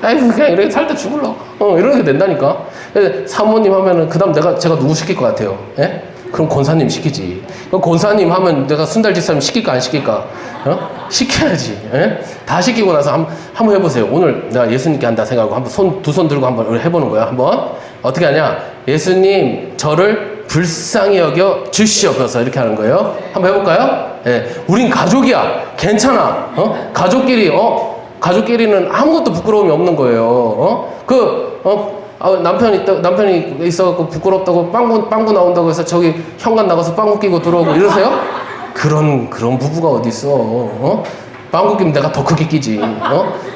그냥 이렇게 살다 죽을러. 이렇게 된다니까. 사모님 하면은, 그 다음 제가 누구 시킬 것 같아요? 예? 그럼 권사님 시키지. 권사님 하면 내가 순달짓사람 시킬까, 안 시킬까? 시켜야지. 예? 다 시키고 나서 한번 해보세요. 오늘 내가 예수님께 한다 생각하고 두 손 들고 한번 해보는 거야. 한번. 어떻게 하냐? 예수님, 저를 불쌍히 여겨 주시옵소서. 이렇게 하는 거예요. 한번 해볼까요? 예. 우린 가족이야. 괜찮아. 가족끼리는 아무것도 부끄러움이 없는 거예요. 남편이 있어갖고 부끄럽다고 빵구 나온다고 해서 저기 현관 나가서 빵구 끼고 들어오고 이러세요? 그런 부부가 어디 있어? 빵구 끼면 내가 더 크게 끼지.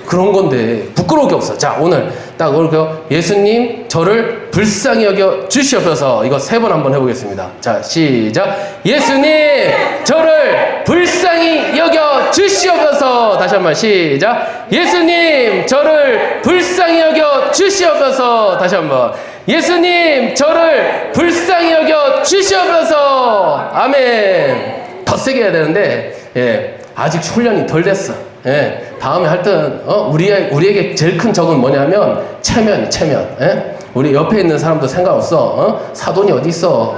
그런 건데 부끄러울 게 없어. 자, 오늘 딱 그렇게 예수님 저를 불쌍히 여겨 주시옵소서. 이거 3번 한번 해보겠습니다. 자, 시작. 예수님 저를 불쌍히 여겨 주시옵소서. 다시 한번 시작. 예수님 저를 불쌍히 여겨 주시옵소서. 다시 한번. 예수님 저를 불쌍히 여겨 주시옵소서. 아멘. 더 세게 해야 되는데, 예, 아직 훈련이 덜 됐어. 예, 다음에 할 때는, 우리에게 제일 큰 적은 뭐냐면, 체면. 예? 우리 옆에 있는 사람도 상관없어. 사돈이 어디 있어?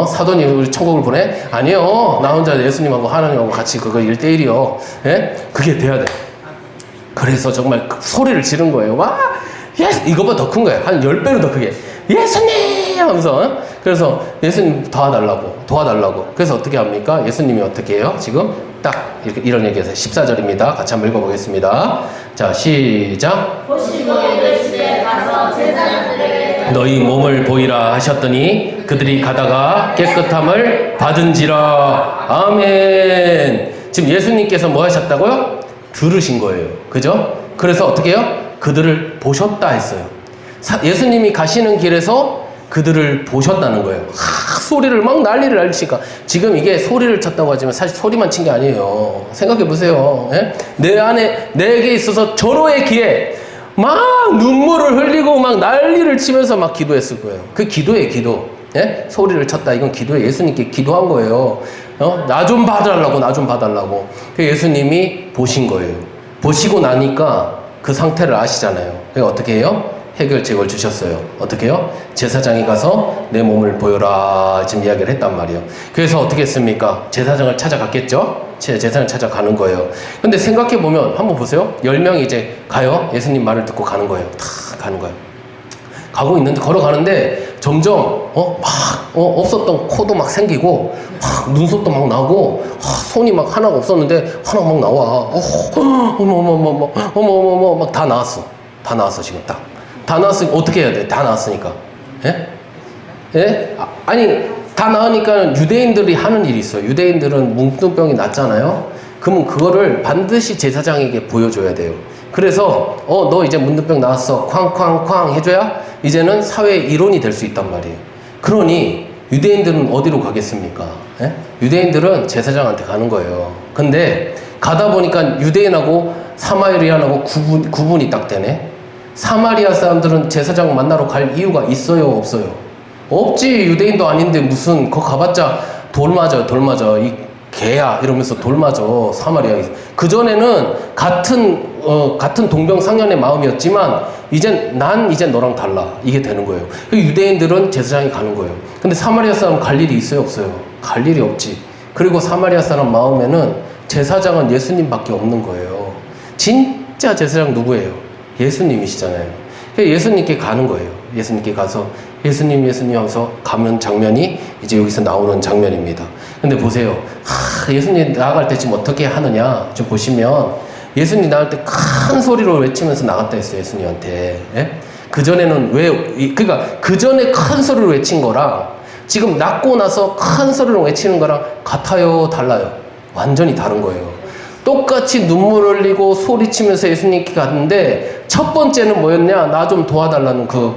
사돈이 우리 천국을 보내? 아니요. 나 혼자 예수님하고 하나님하고 같이 그거 1대1이요. 예? 그게 돼야 돼. 그래서 정말 소리를 지른 거예요. 와! 예수! 이거보다 더 큰 거예요. 한 10배로 더 크게. 예수님! 하면서. 그래서 예수님 도와달라고. 그래서 어떻게 합니까? 예수님이 어떻게 해요? 지금 딱 이런 얘기해서 14절입니다. 같이 한번 읽어보겠습니다. 자, 시작. 보시고 이르시되 가서 제사장들에게 너희 몸을 보이라 하셨더니 그들이 가다가 깨끗함을 받은지라. 아멘. 지금 예수님께서 뭐 하셨다고요? 들으신 거예요. 그죠? 그래서 어떻게 해요? 그들을 보셨다 했어요. 예수님이 가시는 길에서 그들을 보셨다는 거예요. 소리를 막 난리를 날리니까 지금 이게 소리를 쳤다고 하지만 사실 소리만 친 게 아니에요. 생각해 보세요. 예? 내게 있어서 절호의 기회 막 눈물을 흘리고 막 난리를 치면서 막 기도했을 거예요. 그 기도예요, 기도. 예? 소리를 쳤다. 이건 기도예요. 예수님께 기도한 거예요. 나 좀 봐달라고. 그 예수님이 보신 거예요. 보시고 나니까 그 상태를 아시잖아요. 그러니까 어떻게 해요? 해결책을 주셨어요. 어떻게 해요? 제사장이 가서 내 몸을 보여라 지금 이야기를 했단 말이에요. 그래서 어떻게 했습니까? 제사장을 찾아갔겠죠? 제사장을 찾아가는 거예요. 근데 생각해보면 한번 보세요. 10명이 이제 가요. 예수님 말을 듣고 가는 거예요. 다 가는 거예요. 가고 있는데 걸어가는데 점점 없었던 코도 막 생기고 막 눈썹도 막 나고 손이 막 하나가 없었는데 하나가 막 나와. 어머 막 다 나왔어 지금 딱. 다 나왔으니까 어떻게 해야 돼? 다 나왔으니까. 예? 예? 아니 다 나으니까 유대인들이 하는 일이 있어요. 유대인들은 문둥병이 낫잖아요. 그러면 그거를 반드시 제사장에게 보여줘야 돼요. 그래서 너 이제 문둥병 나왔어. 쾅쾅쾅 해줘야 이제는 사회의 일원이 될 수 있단 말이에요. 그러니 유대인들은 어디로 가겠습니까? 예? 유대인들은 제사장한테 가는 거예요. 근데 가다 보니까 유대인하고 사마리아인하고 구분이 딱 되네. 사마리아 사람들은 제사장 만나러 갈 이유가 있어요, 없어요? 없지. 유대인도 아닌데 무슨 거 가봤자 돌 맞아 이 개야 이러면서 돌 맞아. 사마리아 그전에는 같은 동병상련의 마음이었지만 이제 너랑 달라. 이게 되는 거예요. 유대인들은 제사장이 가는 거예요. 근데 사마리아 사람 갈 일이 있어요, 없어요? 갈 일이 없지. 그리고 사마리아 사람 마음에는 제사장은 예수님밖에 없는 거예요. 진짜 제사장 누구예요? 예수님이시잖아요. 예수님께 가는 거예요. 예수님께 가서 예수님 하면서 가면 장면이 이제 여기서 나오는 장면입니다. 근데 보세요. 예수님 나아갈 때 지금 어떻게 하느냐 좀 보시면 예수님 나갈 때 큰 소리로 외치면서 나갔다 했어요. 예수님한테. 예? 그전에는 그러니까 그전에 큰 소리로 외친 거랑 지금 낫고 나서 큰 소리로 외치는 거랑 같아요, 달라요? 완전히 다른 거예요. 똑같이 눈물 흘리고 소리치면서 예수님께 갔는데 첫 번째는 뭐였냐? 나 좀 도와달라는 그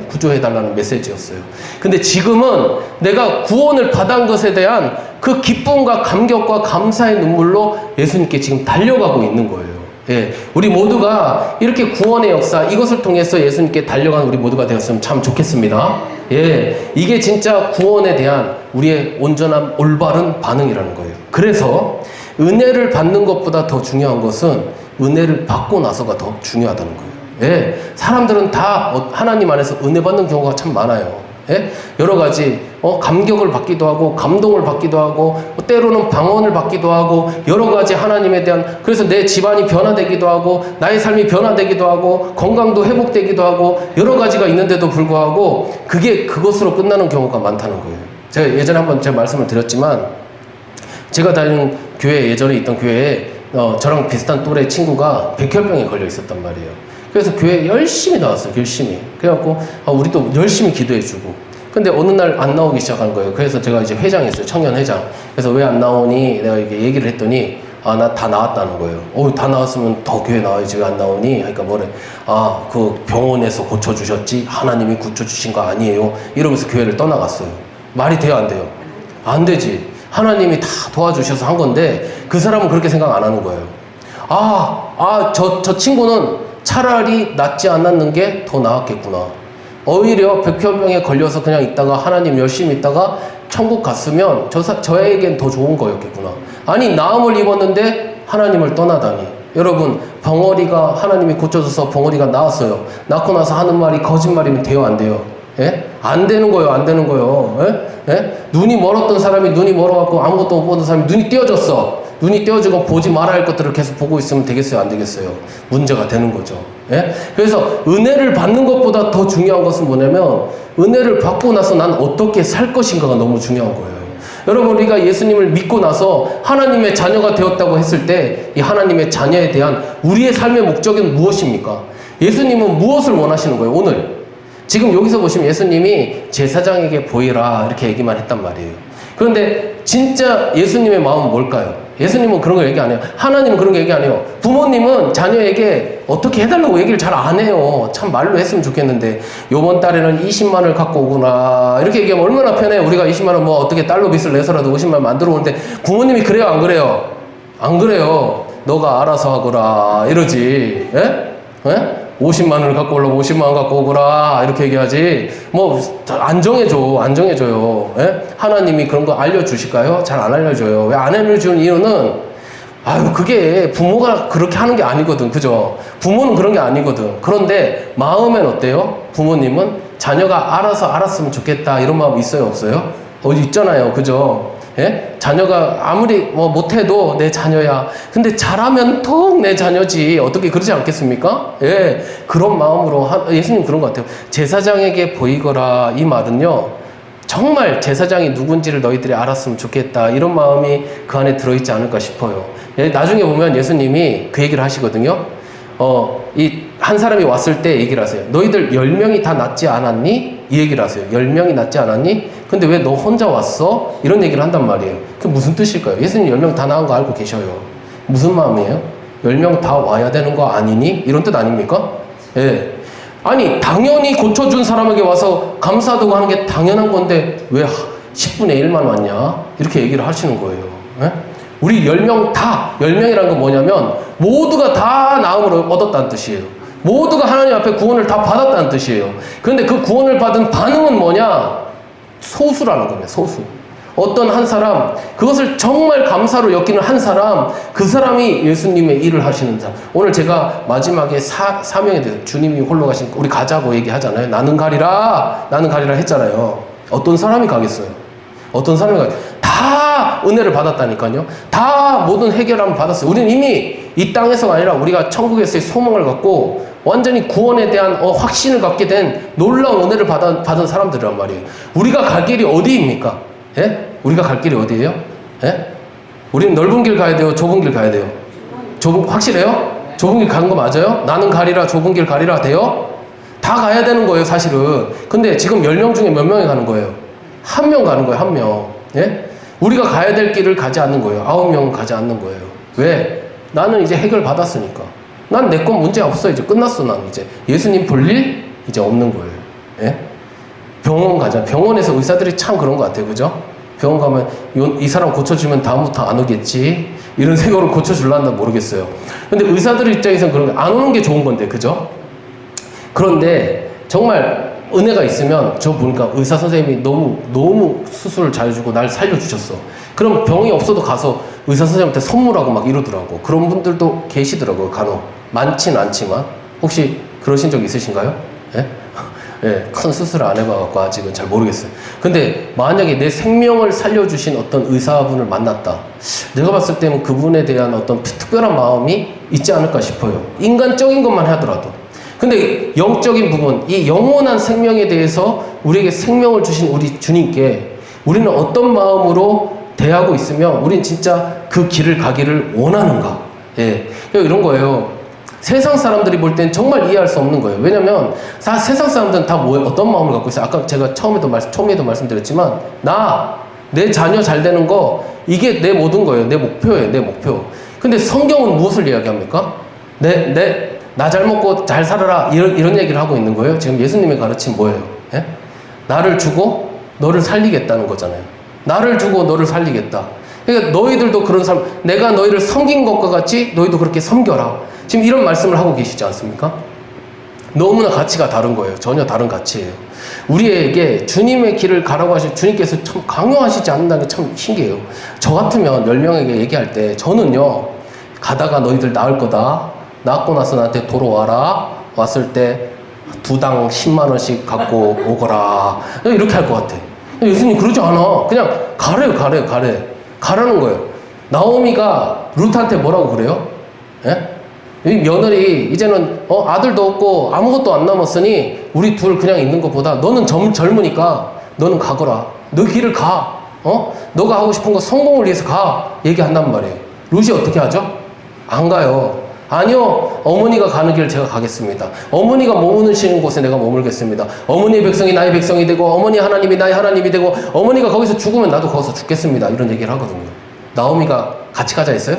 구조해달라는 메시지였어요. 근데 지금은 내가 구원을 받은 것에 대한 그 기쁨과 감격과 감사의 눈물로 예수님께 지금 달려가고 있는 거예요. 예, 우리 모두가 이렇게 구원의 역사 이것을 통해서 예수님께 달려가는 우리 모두가 되었으면 참 좋겠습니다. 예, 이게 진짜 구원에 대한 우리의 온전한 올바른 반응이라는 거예요. 그래서 은혜를 받는 것보다 더 중요한 것은 은혜를 받고 나서가 더 중요하다는 거예요. 예, 사람들은 다 하나님 안에서 은혜 받는 경우가 참 많아요. 예? 여러 가지 감격을 받기도 하고 감동을 받기도 하고 때로는 방언을 받기도 하고 여러 가지 하나님에 대한 그래서 내 집안이 변화되기도 하고 나의 삶이 변화되기도 하고 건강도 회복되기도 하고 여러 가지가 있는데도 불구하고 그게 그것으로 끝나는 경우가 많다는 거예요. 제가 예전에 한번 제가 말씀을 드렸지만 제가 다니는 교회 예전에 있던 교회에 저랑 비슷한 또래 친구가 백혈병에 걸려 있었단 말이에요. 그래서 교회에 열심히 나왔어요. 열심히. 그래갖고 우리도 열심히 기도해주고 근데 어느 날 안 나오기 시작한 거예요. 그래서 제가 이제 회장이었어요. 청년회장. 그래서 왜 안 나오니 내가 이렇게 얘기를 했더니 나 다 나왔다는 거예요. 다 나왔으면 더 교회 나와야지 왜 안 나오니? 그러니까 뭐래? 그 병원에서 고쳐주셨지 하나님이 고쳐주신 거 아니에요. 이러면서 교회를 떠나갔어요. 말이 돼요, 안 돼요? 안 되지. 하나님이 다 도와주셔서 한 건데 그 사람은 그렇게 생각 안 하는 거예요. 저 친구는 차라리 낫지 않았는 게 더 나았겠구나. 오히려 백혈병에 걸려서 그냥 있다가 하나님 열심히 있다가 천국 갔으면 저에겐 더 좋은 거였겠구나. 아니 나음을 입었는데 하나님을 떠나다니. 여러분 벙어리가 하나님이 고쳐줘서 벙어리가 나았어요. 낳고 나서 하는 말이 거짓말이면 돼요, 안 돼요? 예? 안 되는 거예요, 안 되는 거예요. 예? 예? 눈이 멀었던 사람이 눈이 멀어갖고 아무것도 못 보던 사람이 눈이 띄어졌어. 눈이 띄어지고 보지 말아야 할 것들을 계속 보고 있으면 되겠어요, 안 되겠어요? 문제가 되는 거죠. 예? 그래서 은혜를 받는 것보다 더 중요한 것은 뭐냐면 은혜를 받고 나서 난 어떻게 살 것인가가 너무 중요한 거예요. 여러분 우리가 예수님을 믿고 나서 하나님의 자녀가 되었다고 했을 때 이 하나님의 자녀에 대한 우리의 삶의 목적은 무엇입니까? 예수님은 무엇을 원하시는 거예요, 오늘? 지금 여기서 보시면 예수님이 제사장에게 보이라 이렇게 얘기만 했단 말이에요. 그런데 진짜 예수님의 마음은 뭘까요? 예수님은 그런 거 얘기 안 해요. 하나님은 그런 거 얘기 안 해요. 부모님은 자녀에게 어떻게 해달라고 얘기를 잘 안 해요. 참 말로 했으면 좋겠는데 요번 달에는 20만을 갖고 오구나 이렇게 얘기하면 얼마나 편해요. 우리가 20만원 뭐 어떻게 달러 빚을 내서라도 50만 만들어 오는데 부모님이 그래요, 안 그래요? 안 그래요. 너가 알아서 하거라 이러지. 예? 예? 50만원을 갖고 오려고 50만원 갖고 오거라 이렇게 얘기하지 뭐 안 정해줘요. 예? 하나님이 그런 거 알려주실까요? 잘 안 알려줘요. 왜 안 알려주는 이유는 그게 부모가 그렇게 하는 게 아니거든, 그죠? 부모는 그런 게 아니거든. 그런데 마음엔 어때요? 부모님은 자녀가 알아서 알았으면 좋겠다 이런 마음 있어요, 없어요? 어디 있잖아요, 그죠? 예? 자녀가 아무리 못해도 내 자녀야. 근데 잘하면 더욱 내 자녀지. 어떻게 그러지 않겠습니까? 예. 그런 마음으로 예수님 그런 것 같아요. 제사장에게 보이거라 이 말은요. 정말 제사장이 누군지를 너희들이 알았으면 좋겠다. 이런 마음이 그 안에 들어있지 않을까 싶어요. 예, 나중에 보면 예수님이 그 얘기를 하시거든요. 한 사람이 왔을 때 얘기를 하세요. 너희들 10명이 다 낫지 않았니? 이 얘기를 하세요. 10명이 낫지 않았니? 근데 왜 너 혼자 왔어? 이런 얘기를 한단 말이에요. 그게 무슨 뜻일까요? 예수님 10명 다 나은 거 알고 계셔요. 무슨 마음이에요? 10명 다 와야 되는 거 아니니? 이런 뜻 아닙니까? 예. 아니 당연히 고쳐준 사람에게 와서 감사하다고 하는 게 당연한 건데 왜 10분의 1만 왔냐? 이렇게 얘기를 하시는 거예요. 예? 우리 10명이라는 건 뭐냐면 모두가 다 나음을 얻었다는 뜻이에요. 모두가 하나님 앞에 구원을 다 받았다는 뜻이에요. 그런데 그 구원을 받은 반응은 뭐냐? 소수라는 겁니다. 소수. 어떤 한 사람, 그것을 정말 감사로 여기는 한 사람, 그 사람이 예수님의 일을 하시는 사람. 오늘 제가 마지막에 사명에 대해서 주님이 홀로 가신, 우리 가자고 얘기하잖아요. 나는 가리라 했잖아요. 어떤 사람이 가겠어요? 어떤 사람이 가겠어요? 다 은혜를 받았다니까요. 다 모든 해결함을 받았어요. 우리는 이미 이 땅에서가 아니라 우리가 천국에서의 소망을 갖고 완전히 구원에 대한 확신을 갖게 된 놀라운 은혜를 받은 사람들이란 말이에요. 우리가 갈 길이 어디입니까? 예? 우리가 갈 길이 어디예요? 예? 우리는 넓은 길 가야 돼요? 좁은 길 가야 돼요? 확실해요? 좁은 길 가는 거 맞아요? 나는 가리라, 좁은 길 가리라 돼요? 다 가야 되는 거예요, 사실은. 근데 지금 10명 중에 몇 명이 가는 거예요? 한 명 가는 거예요, 한 명. 예? 우리가 가야 될 길을 가지 않는 거예요. 9명은 가지 않는 거예요. 왜? 나는 이제 해결 받았으니까. 난 내 건 문제 없어. 이제 끝났어. 난 이제 예수님 볼 일 이제 없는 거예요. 예? 병원 가자. 병원에서 의사들이 참 그런 것 같아요. 그죠? 병원 가면 이 사람 고쳐주면 다음부터 안 오겠지. 이런 생각으로 고쳐줄란다 모르겠어요. 근데 의사들 입장에서는 그런 게 안 오는 게 좋은 건데, 그죠? 그런데 정말 은혜가 있으면 저 보니까 의사 선생님이 너무 수술을 잘해주고 날 살려주셨어. 그럼 병이 없어도 가서 의사 선생님한테 선물하고 막 이러더라고. 그런 분들도 계시더라고요, 간혹. 많진 않지만. 혹시 그러신 적 있으신가요? 예? 예, 큰 수술을 안 해봐갖고 아직은 잘 모르겠어요. 근데 만약에 내 생명을 살려주신 어떤 의사분을 만났다. 내가 봤을 때는 그분에 대한 어떤 특별한 마음이 있지 않을까 싶어요. 인간적인 것만 하더라도. 근데 영적인 부분, 이 영원한 생명에 대해서 우리에게 생명을 주신 우리 주님께 우리는 어떤 마음으로 대하고 있으면 우린 진짜 그 길을 가기를 원하는가? 예. 이런 거예요. 세상 사람들이 볼 땐 정말 이해할 수 없는 거예요. 왜냐면 세상 사람들은 다 어떤 마음을 갖고 있어요? 아까 제가 처음에도 말씀드렸지만 내 자녀 잘 되는 거 이게 내 모든 거예요. 내 목표예요. 내 목표. 근데 성경은 무엇을 이야기합니까? 나 잘 먹고 잘 살아라 이런 얘기를 하고 있는 거예요. 지금 예수님의 가르침 뭐예요? 예? 나를 주고 너를 살리겠다는 거잖아요. 나를 주고 너를 살리겠다. 그러니까 너희들도 그런 삶, 내가 너희를 섬긴 것과 같이 너희도 그렇게 섬겨라. 지금 이런 말씀을 하고 계시지 않습니까? 너무나 가치가 다른 거예요. 전혀 다른 가치예요. 우리에게 주님의 길을 가라고 하실 주님께서 참 강요하시지 않는다는 게 참 신기해요. 저 같으면 10명에게 얘기할 때 저는요, 가다가 너희들 나을 거다. 낳고 나서 나한테 돌아와라. 왔을 때 2당 10만 원씩 갖고 오거라. 이렇게 할 것 같아. 예수님 그러지 않아. 그냥 가라는 거예요. 나오미가 룻한테 뭐라고 그래요? 예? 이 며느리 이제는 아들도 없고 아무것도 안 남았으니 우리 둘 그냥 있는 것보다 너는 젊으니까 너는 가거라. 너 길을 가. 너가 하고 싶은 거 성공을 위해서 가. 얘기한단 말이에요. 룻이 어떻게 하죠? 안 가요. 아니요, 어머니가 가는 길 제가 가겠습니다. 어머니가 머무르시는 곳에 내가 머물겠습니다. 어머니의 백성이 나의 백성이 되고 어머니 하나님이 나의 하나님이 되고 어머니가 거기서 죽으면 나도 거기서 죽겠습니다. 이런 얘기를 하거든요. 나오미가 같이 가자 했어요?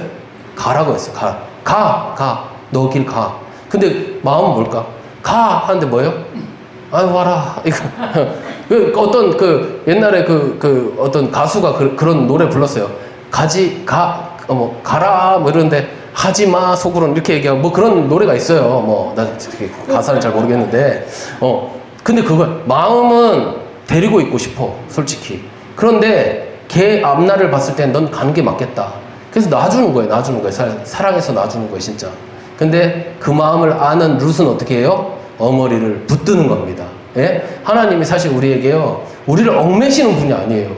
가라고 했어요. 가. 너 길 가. 근데 마음은 뭘까? 가 하는데 뭐예요? 아유 와라. 이거 어떤 옛날에 어떤 가수가 그런 노래 불렀어요. 가라 뭐 이러는데 하지마 속으로는 이렇게 얘기하고 뭐 그런 노래가 있어요. 나 가사는 잘 모르겠는데 근데 마음은 데리고 있고 싶어 솔직히. 그런데 걔 앞날을 봤을 땐 넌 가는 게 맞겠다. 그래서 놔주는 거예요. 사랑해서 놔주는 거예요 진짜. 근데 그 마음을 아는 룻은 어떻게 해요? 어머니를 붙드는 겁니다. 예? 하나님이 사실 우리에게요, 우리를 얽매시는 분이 아니에요.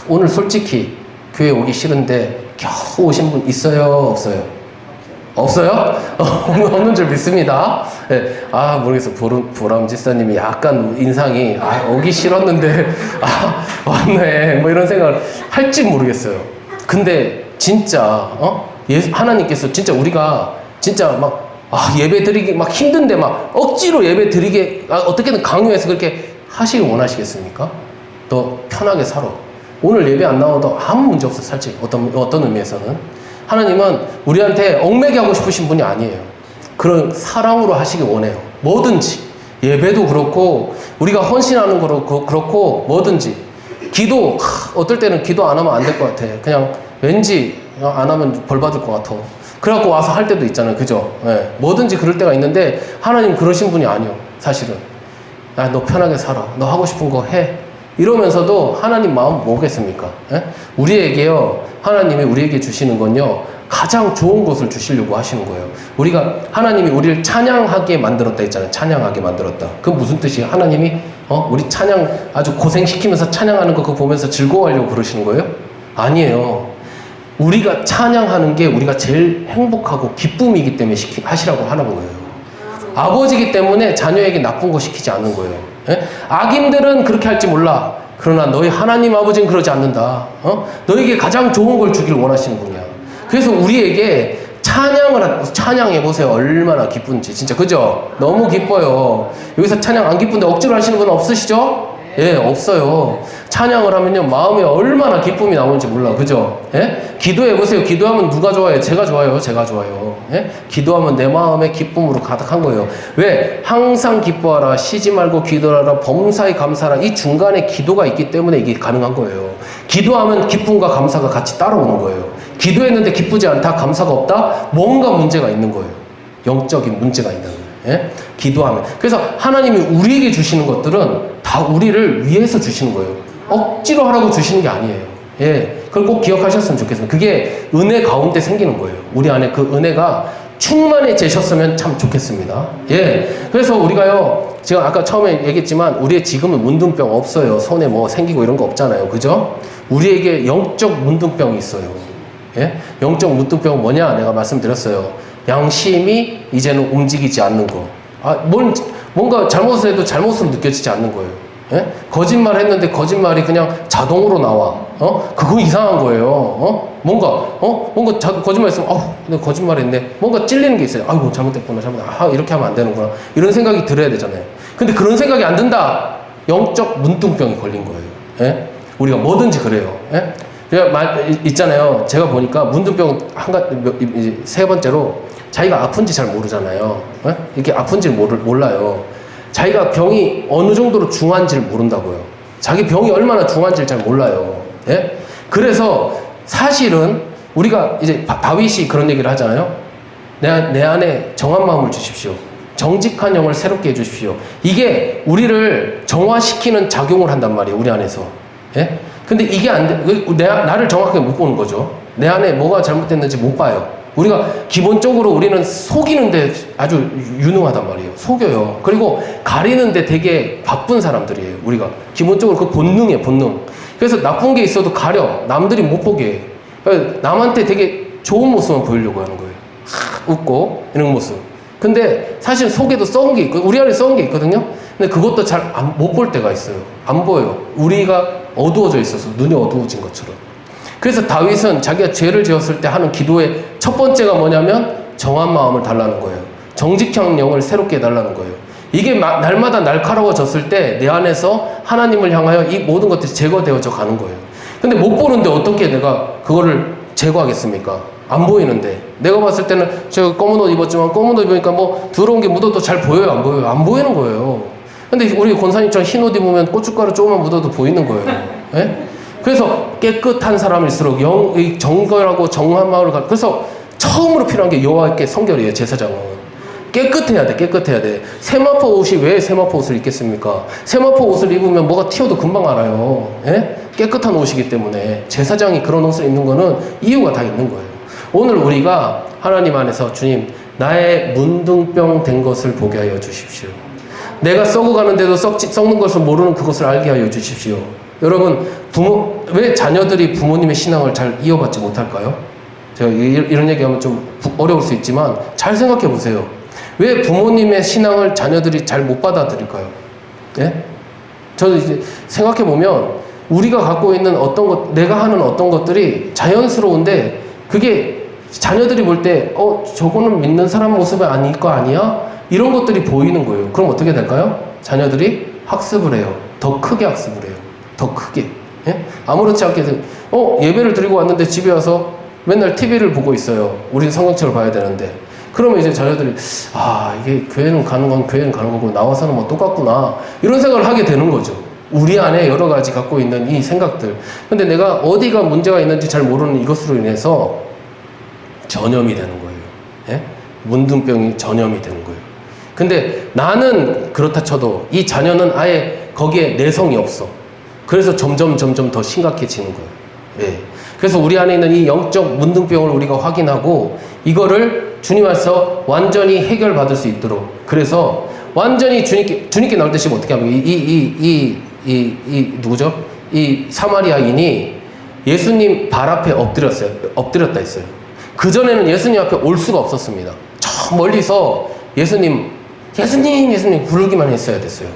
오늘 솔직히 교회 오기 싫은데 겨우 오신 분 있어요? 없어요? 없어요? 없는 줄 믿습니다. 네. 모르겠어. 보람 지사님이 약간 인상이, 오기 싫었는데, 왔네. 뭐 이런 생각을 할지 모르겠어요. 근데, 진짜, 하나님께서 진짜 우리가, 진짜 예배 드리기 막 힘든데 억지로 예배 드리게, 어떻게든 강요해서 그렇게 하시길 원하시겠습니까? 너 편하게 살아. 오늘 예배 안 나와도 아무 문제 없어, 살지. 어떤 의미에서는. 하나님은 우리한테 얽매게 하고 싶으신 분이 아니에요. 그런 사랑으로 하시길 원해요. 뭐든지. 예배도 그렇고, 우리가 헌신하는 거로 그렇고, 뭐든지. 기도, 어떨 때는 기도 안 하면 안 될 것 같아. 그냥 왠지 안 하면 벌 받을 것 같아. 그래갖고 와서 할 때도 있잖아요. 그죠? 네. 뭐든지 그럴 때가 있는데, 하나님 그러신 분이 아니에요. 사실은. 너 편하게 살아. 너 하고 싶은 거 해. 이러면서도 하나님 마음 뭐겠습니까? 예? 우리에게요, 하나님이 우리에게 주시는 건요, 가장 좋은 것을 주시려고 하시는 거예요. 우리가, 하나님이 우리를 찬양하게 만들었다 했잖아요. 찬양하게 만들었다. 그건 무슨 뜻이에요? 하나님이, 우리 찬양 아주 고생시키면서 찬양하는 거 그거 보면서 즐거워하려고 그러시는 거예요? 아니에요. 우리가 찬양하는 게 우리가 제일 행복하고 기쁨이기 때문에 하시라고 하는 거예요. 아버지기 때문에 자녀에게 나쁜 거 시키지 않는 거예요. 예? 악인들은 그렇게 할지 몰라. 그러나 너희 하나님 아버지는 그러지 않는다. 너에게 가장 좋은 걸 주길 원하시는 분이야. 그래서 우리에게 찬양해보세요. 얼마나 기쁜지. 진짜, 그죠? 너무 기뻐요. 여기서 찬양 안 기쁜데 억지로 하시는 분 없으시죠? 예, 없어요. 찬양을 하면요, 마음에 얼마나 기쁨이 나오는지 몰라. 그죠? 예? 기도해보세요. 기도하면 누가 좋아해요? 제가 좋아요. 제가 좋아요. 예? 기도하면 내 마음에 기쁨으로 가득한 거예요. 왜? 항상 기뻐하라. 쉬지 말고 기도하라. 범사에 감사하라. 이 중간에 기도가 있기 때문에 이게 가능한 거예요. 기도하면 기쁨과 감사가 같이 따라오는 거예요. 기도했는데 기쁘지 않다, 감사가 없다? 뭔가 문제가 있는 거예요. 영적인 문제가 있는 거예요. 예? 기도하면. 그래서 하나님이 우리에게 주시는 것들은 다 우리를 위해서 주시는 거예요. 억지로 하라고 주시는 게 아니에요. 예. 그걸 꼭 기억하셨으면 좋겠습니다. 그게 은혜 가운데 생기는 거예요. 우리 안에 그 은혜가 충만해지셨으면 참 좋겠습니다. 예. 그래서 우리가요, 제가 아까 처음에 얘기했지만, 우리의 지금은 문둥병 없어요. 손에 뭐 생기고 이런 거 없잖아요. 그죠? 우리에게 영적 문둥병이 있어요. 예? 영적 문둥병은 뭐냐? 내가 말씀드렸어요. 양심이 이제는 움직이지 않는 거. 뭔가 잘못을 해도 잘못으로 느껴지지 않는 거예요. 예? 거짓말 했는데 거짓말이 그냥 자동으로 나와. 그거 이상한 거예요. 뭔가 거짓말 했으면, 내가 거짓말 했네. 뭔가 찔리는 게 있어요. 아이고, 잘못했구나, 이렇게 하면 안 되는구나. 이런 생각이 들어야 되잖아요. 근데 그런 생각이 안 든다. 영적 문둥병이 걸린 거예요. 예? 우리가 뭐든지 그래요. 예? 있잖아요. 제가 보니까 문둥병 세 번째로 자기가 아픈지 잘 모르잖아요. 예? 이렇게 아픈지 몰라요. 자기가 병이 어느 정도로 중한지를 모른다고요. 자기 병이 얼마나 중한지를 잘 몰라요. 예? 그래서 사실은 우리가 이제 다윗이 그런 얘기를 하잖아요. 내 안에 정한 마음을 주십시오. 정직한 영을 새롭게 해주십시오. 이게 우리를 정화시키는 작용을 한단 말이에요. 우리 안에서. 예? 근데 이게 안 돼. 나를 정확하게 못 보는 거죠. 내 안에 뭐가 잘못됐는지 못 봐요. 우리가 기본적으로 우리는 속이는데 아주 유능하단 말이에요. 속여요. 그리고 가리는데 되게 바쁜 사람들이에요. 우리가 기본적으로 그 본능이에요. 본능. 그래서 나쁜 게 있어도 가려. 남들이 못 보게 해. 그러니까 남한테 되게 좋은 모습만 보이려고 하는 거예요. 웃고 이런 모습. 근데 사실 속에도 썩은 게 있고 우리 안에 썩은 게 있거든요. 근데 그것도 잘 못 볼 때가 있어요. 안 보여요. 우리가 어두워져 있어서 눈이 어두워진 것처럼. 그래서 다윗은 자기가 죄를 지었을 때 하는 기도의 첫 번째가 뭐냐면 정한 마음을 달라는 거예요. 정직한 영을 새롭게 해달라는 거예요. 이게 날마다 날카로워졌을 때 내 안에서 하나님을 향하여 이 모든 것들이 제거되어져 가는 거예요. 근데 못 보는데 어떻게 내가 그거를 제거하겠습니까? 안 보이는데. 내가 봤을 때는 제가 검은 옷 입었지만 검은 옷 입으니까 뭐 더러운 게 묻어도 잘 보여요? 안 보여요? 안 보이는 거예요. 근데 우리 권사님처럼 흰 옷 입으면 고춧가루 조금만 묻어도 보이는 거예요. 예? 그래서 깨끗한 사람일수록 정결하고 정한 마음을 갖고, 그래서 처음으로 필요한 게 여호와께 성결이에요. 제사장은 깨끗해야 돼. 깨끗해야 돼. 세마포 옷이 왜 세마포 옷을 입겠습니까? 세마포 옷을 입으면 뭐가 튀어도 금방 알아요. 예? 깨끗한 옷이기 때문에. 제사장이 그런 옷을 입는 거는 이유가 다 있는 거예요. 오늘 우리가 하나님 안에서 주님, 나의 문둥병 된 것을 보게 하여 주십시오. 내가 썩어가는데도 썩는 것을 모르는 그것을 알게 하여 주십시오. 여러분, 왜 자녀들이 부모님의 신앙을 잘 이어받지 못할까요? 제가 이런 얘기하면 좀 어려울 수 있지만 잘 생각해 보세요. 왜 부모님의 신앙을 자녀들이 잘 못 받아들일까요? 예? 저는 이제 생각해 보면 우리가 갖고 있는 내가 하는 어떤 것들이 자연스러운데 그게 자녀들이 볼 때 저거는 믿는 사람 모습이 아닐 거 아니야? 이런 것들이 보이는 거예요. 그럼 어떻게 될까요? 자녀들이 학습을 해요. 더 크게 학습을 해요. 더 크게. 예? 아무렇지 않게 예배를 드리고 왔는데 집에 와서 맨날 TV를 보고 있어요. 우리는 성경책을 봐야 되는데. 그러면 이제 자녀들이 이게 교회는 가는 건 교회는 가는 거고 나와서는 뭐 똑같구나. 이런 생각을 하게 되는 거죠. 우리 안에 여러 가지 갖고 있는 이 생각들. 근데 내가 어디가 문제가 있는지 잘 모르는 이것으로 인해서 전염이 되는 거예요. 예? 문둥병이 전염이 되는 거예요. 근데 나는 그렇다 쳐도 이 자녀는 아예 거기에 내성이 없어. 그래서 점점 더 심각해지는 거예요. 예. 그래서 우리 안에 있는 이 영적 문둥병을 우리가 확인하고 이거를 주님 안에서 완전히 해결받을 수 있도록, 그래서 완전히 주님께 나올 때 지금 어떻게 하면 누구죠? 이 사마리아인이 예수님 발 앞에 엎드렸다 했어요. 그전에는 예수님 앞에 올 수가 없었습니다. 저 멀리서 예수님 부르기만 했어야 됐어요.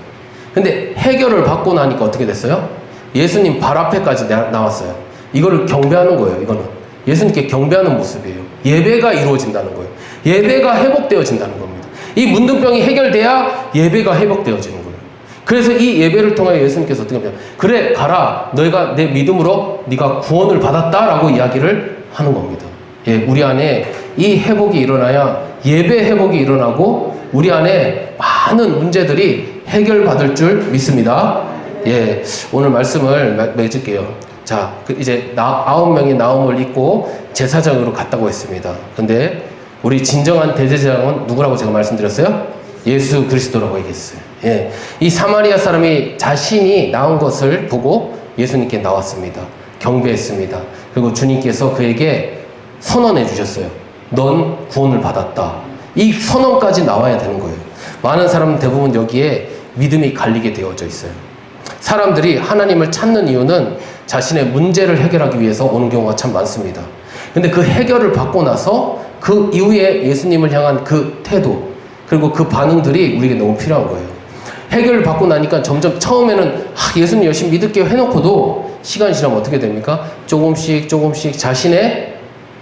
근데 해결을 받고 나니까 어떻게 됐어요? 예수님 발 앞에까지 나왔어요. 이거를 경배하는 거예요. 이거는 예수님께 경배하는 모습이에요. 예배가 이루어진다는 거예요. 예배가 회복되어진다는 겁니다. 이 문둥병이 해결돼야 예배가 회복되어지는 거예요. 그래서 이 예배를 통하여 예수님께서 어떻게 하면, 그래 가라, 너희가 내 믿음으로 네가 구원을 받았다라고 이야기를 하는 겁니다. 예, 우리 안에 이 회복이 일어나야 예배 회복이 일어나고 우리 안에 많은 문제들이 해결받을 줄 믿습니다. 예, 오늘 말씀을 맺을게요. 자, 이제 9명이 나음을 입고 제사장으로 갔다고 했습니다. 근데 우리 진정한 대제사장은 누구라고 제가 말씀드렸어요? 예수 그리스도라고 얘기했어요. 예, 이 사마리아 사람이 자신이 나온 것을 보고 예수님께 나왔습니다. 경배했습니다. 그리고 주님께서 그에게 선언해 주셨어요. 넌 구원을 받았다. 이 선언까지 나와야 되는 거예요. 많은 사람은 대부분 여기에 믿음이 갈리게 되어져 있어요. 사람들이 하나님을 찾는 이유는 자신의 문제를 해결하기 위해서 오는 경우가 참 많습니다. 근데 그 해결을 받고 나서 그 이후에 예수님을 향한 그 태도, 그리고 그 반응들이 우리에게 너무 필요한 거예요. 해결을 받고 나니까 점점 처음에는 예수님 열심히 믿을게요 해놓고도 시간이 지나면 어떻게 됩니까? 조금씩 자신의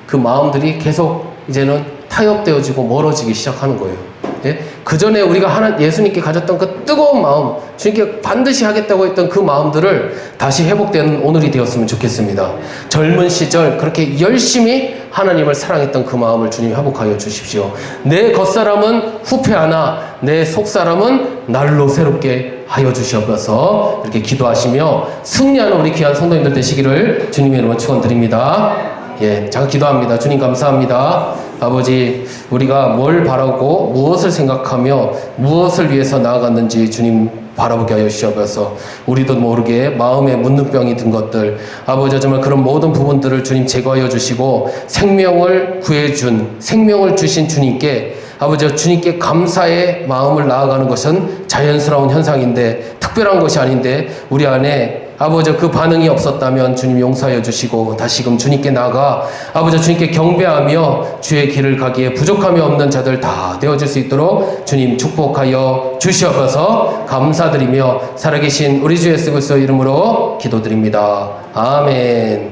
그 마음들이 계속 이제는 타협되어지고 멀어지기 시작하는 거예요. 예? 그 전에 우리가 예수님께 가졌던 그 뜨거운 마음, 주님께 반드시 하겠다고 했던 그 마음들을 다시 회복되는 오늘이 되었으면 좋겠습니다. 젊은 시절 그렇게 열심히 하나님을 사랑했던 그 마음을 주님 회복하여 주십시오. 내 겉사람은 후패하나 내 속사람은 날로 새롭게 하여 주시옵소서. 이렇게 기도하시며 승리하는 우리 귀한 성도님들 되시기를 주님의 이름으로 축원드립니다. 예, 잠깐 기도합니다. 주님 감사합니다. 아버지, 우리가 뭘 바라고 무엇을 생각하며 무엇을 위해서 나아갔는지 주님 바라보게 하여 주시옵소서. 우리도 모르게 마음에 문둥병이 든 것들, 아버지 정말 그런 모든 부분들을 주님 제거하여 주시고 생명을 구해준, 생명을 주신 주님께, 아버지 주님께 감사의 마음을 나아가는 것은 자연스러운 현상인데, 특별한 것이 아닌데 우리 안에 아버지 그 반응이 없었다면 주님 용서하여 주시고 다시금 주님께 나아가 아버지 주님께 경배하며 주의 길을 가기에 부족함이 없는 자들 다 되어질 수 있도록 주님 축복하여 주시옵소서. 감사드리며 살아계신 우리 주 예수 그리스도의 이름으로 기도드립니다. 아멘.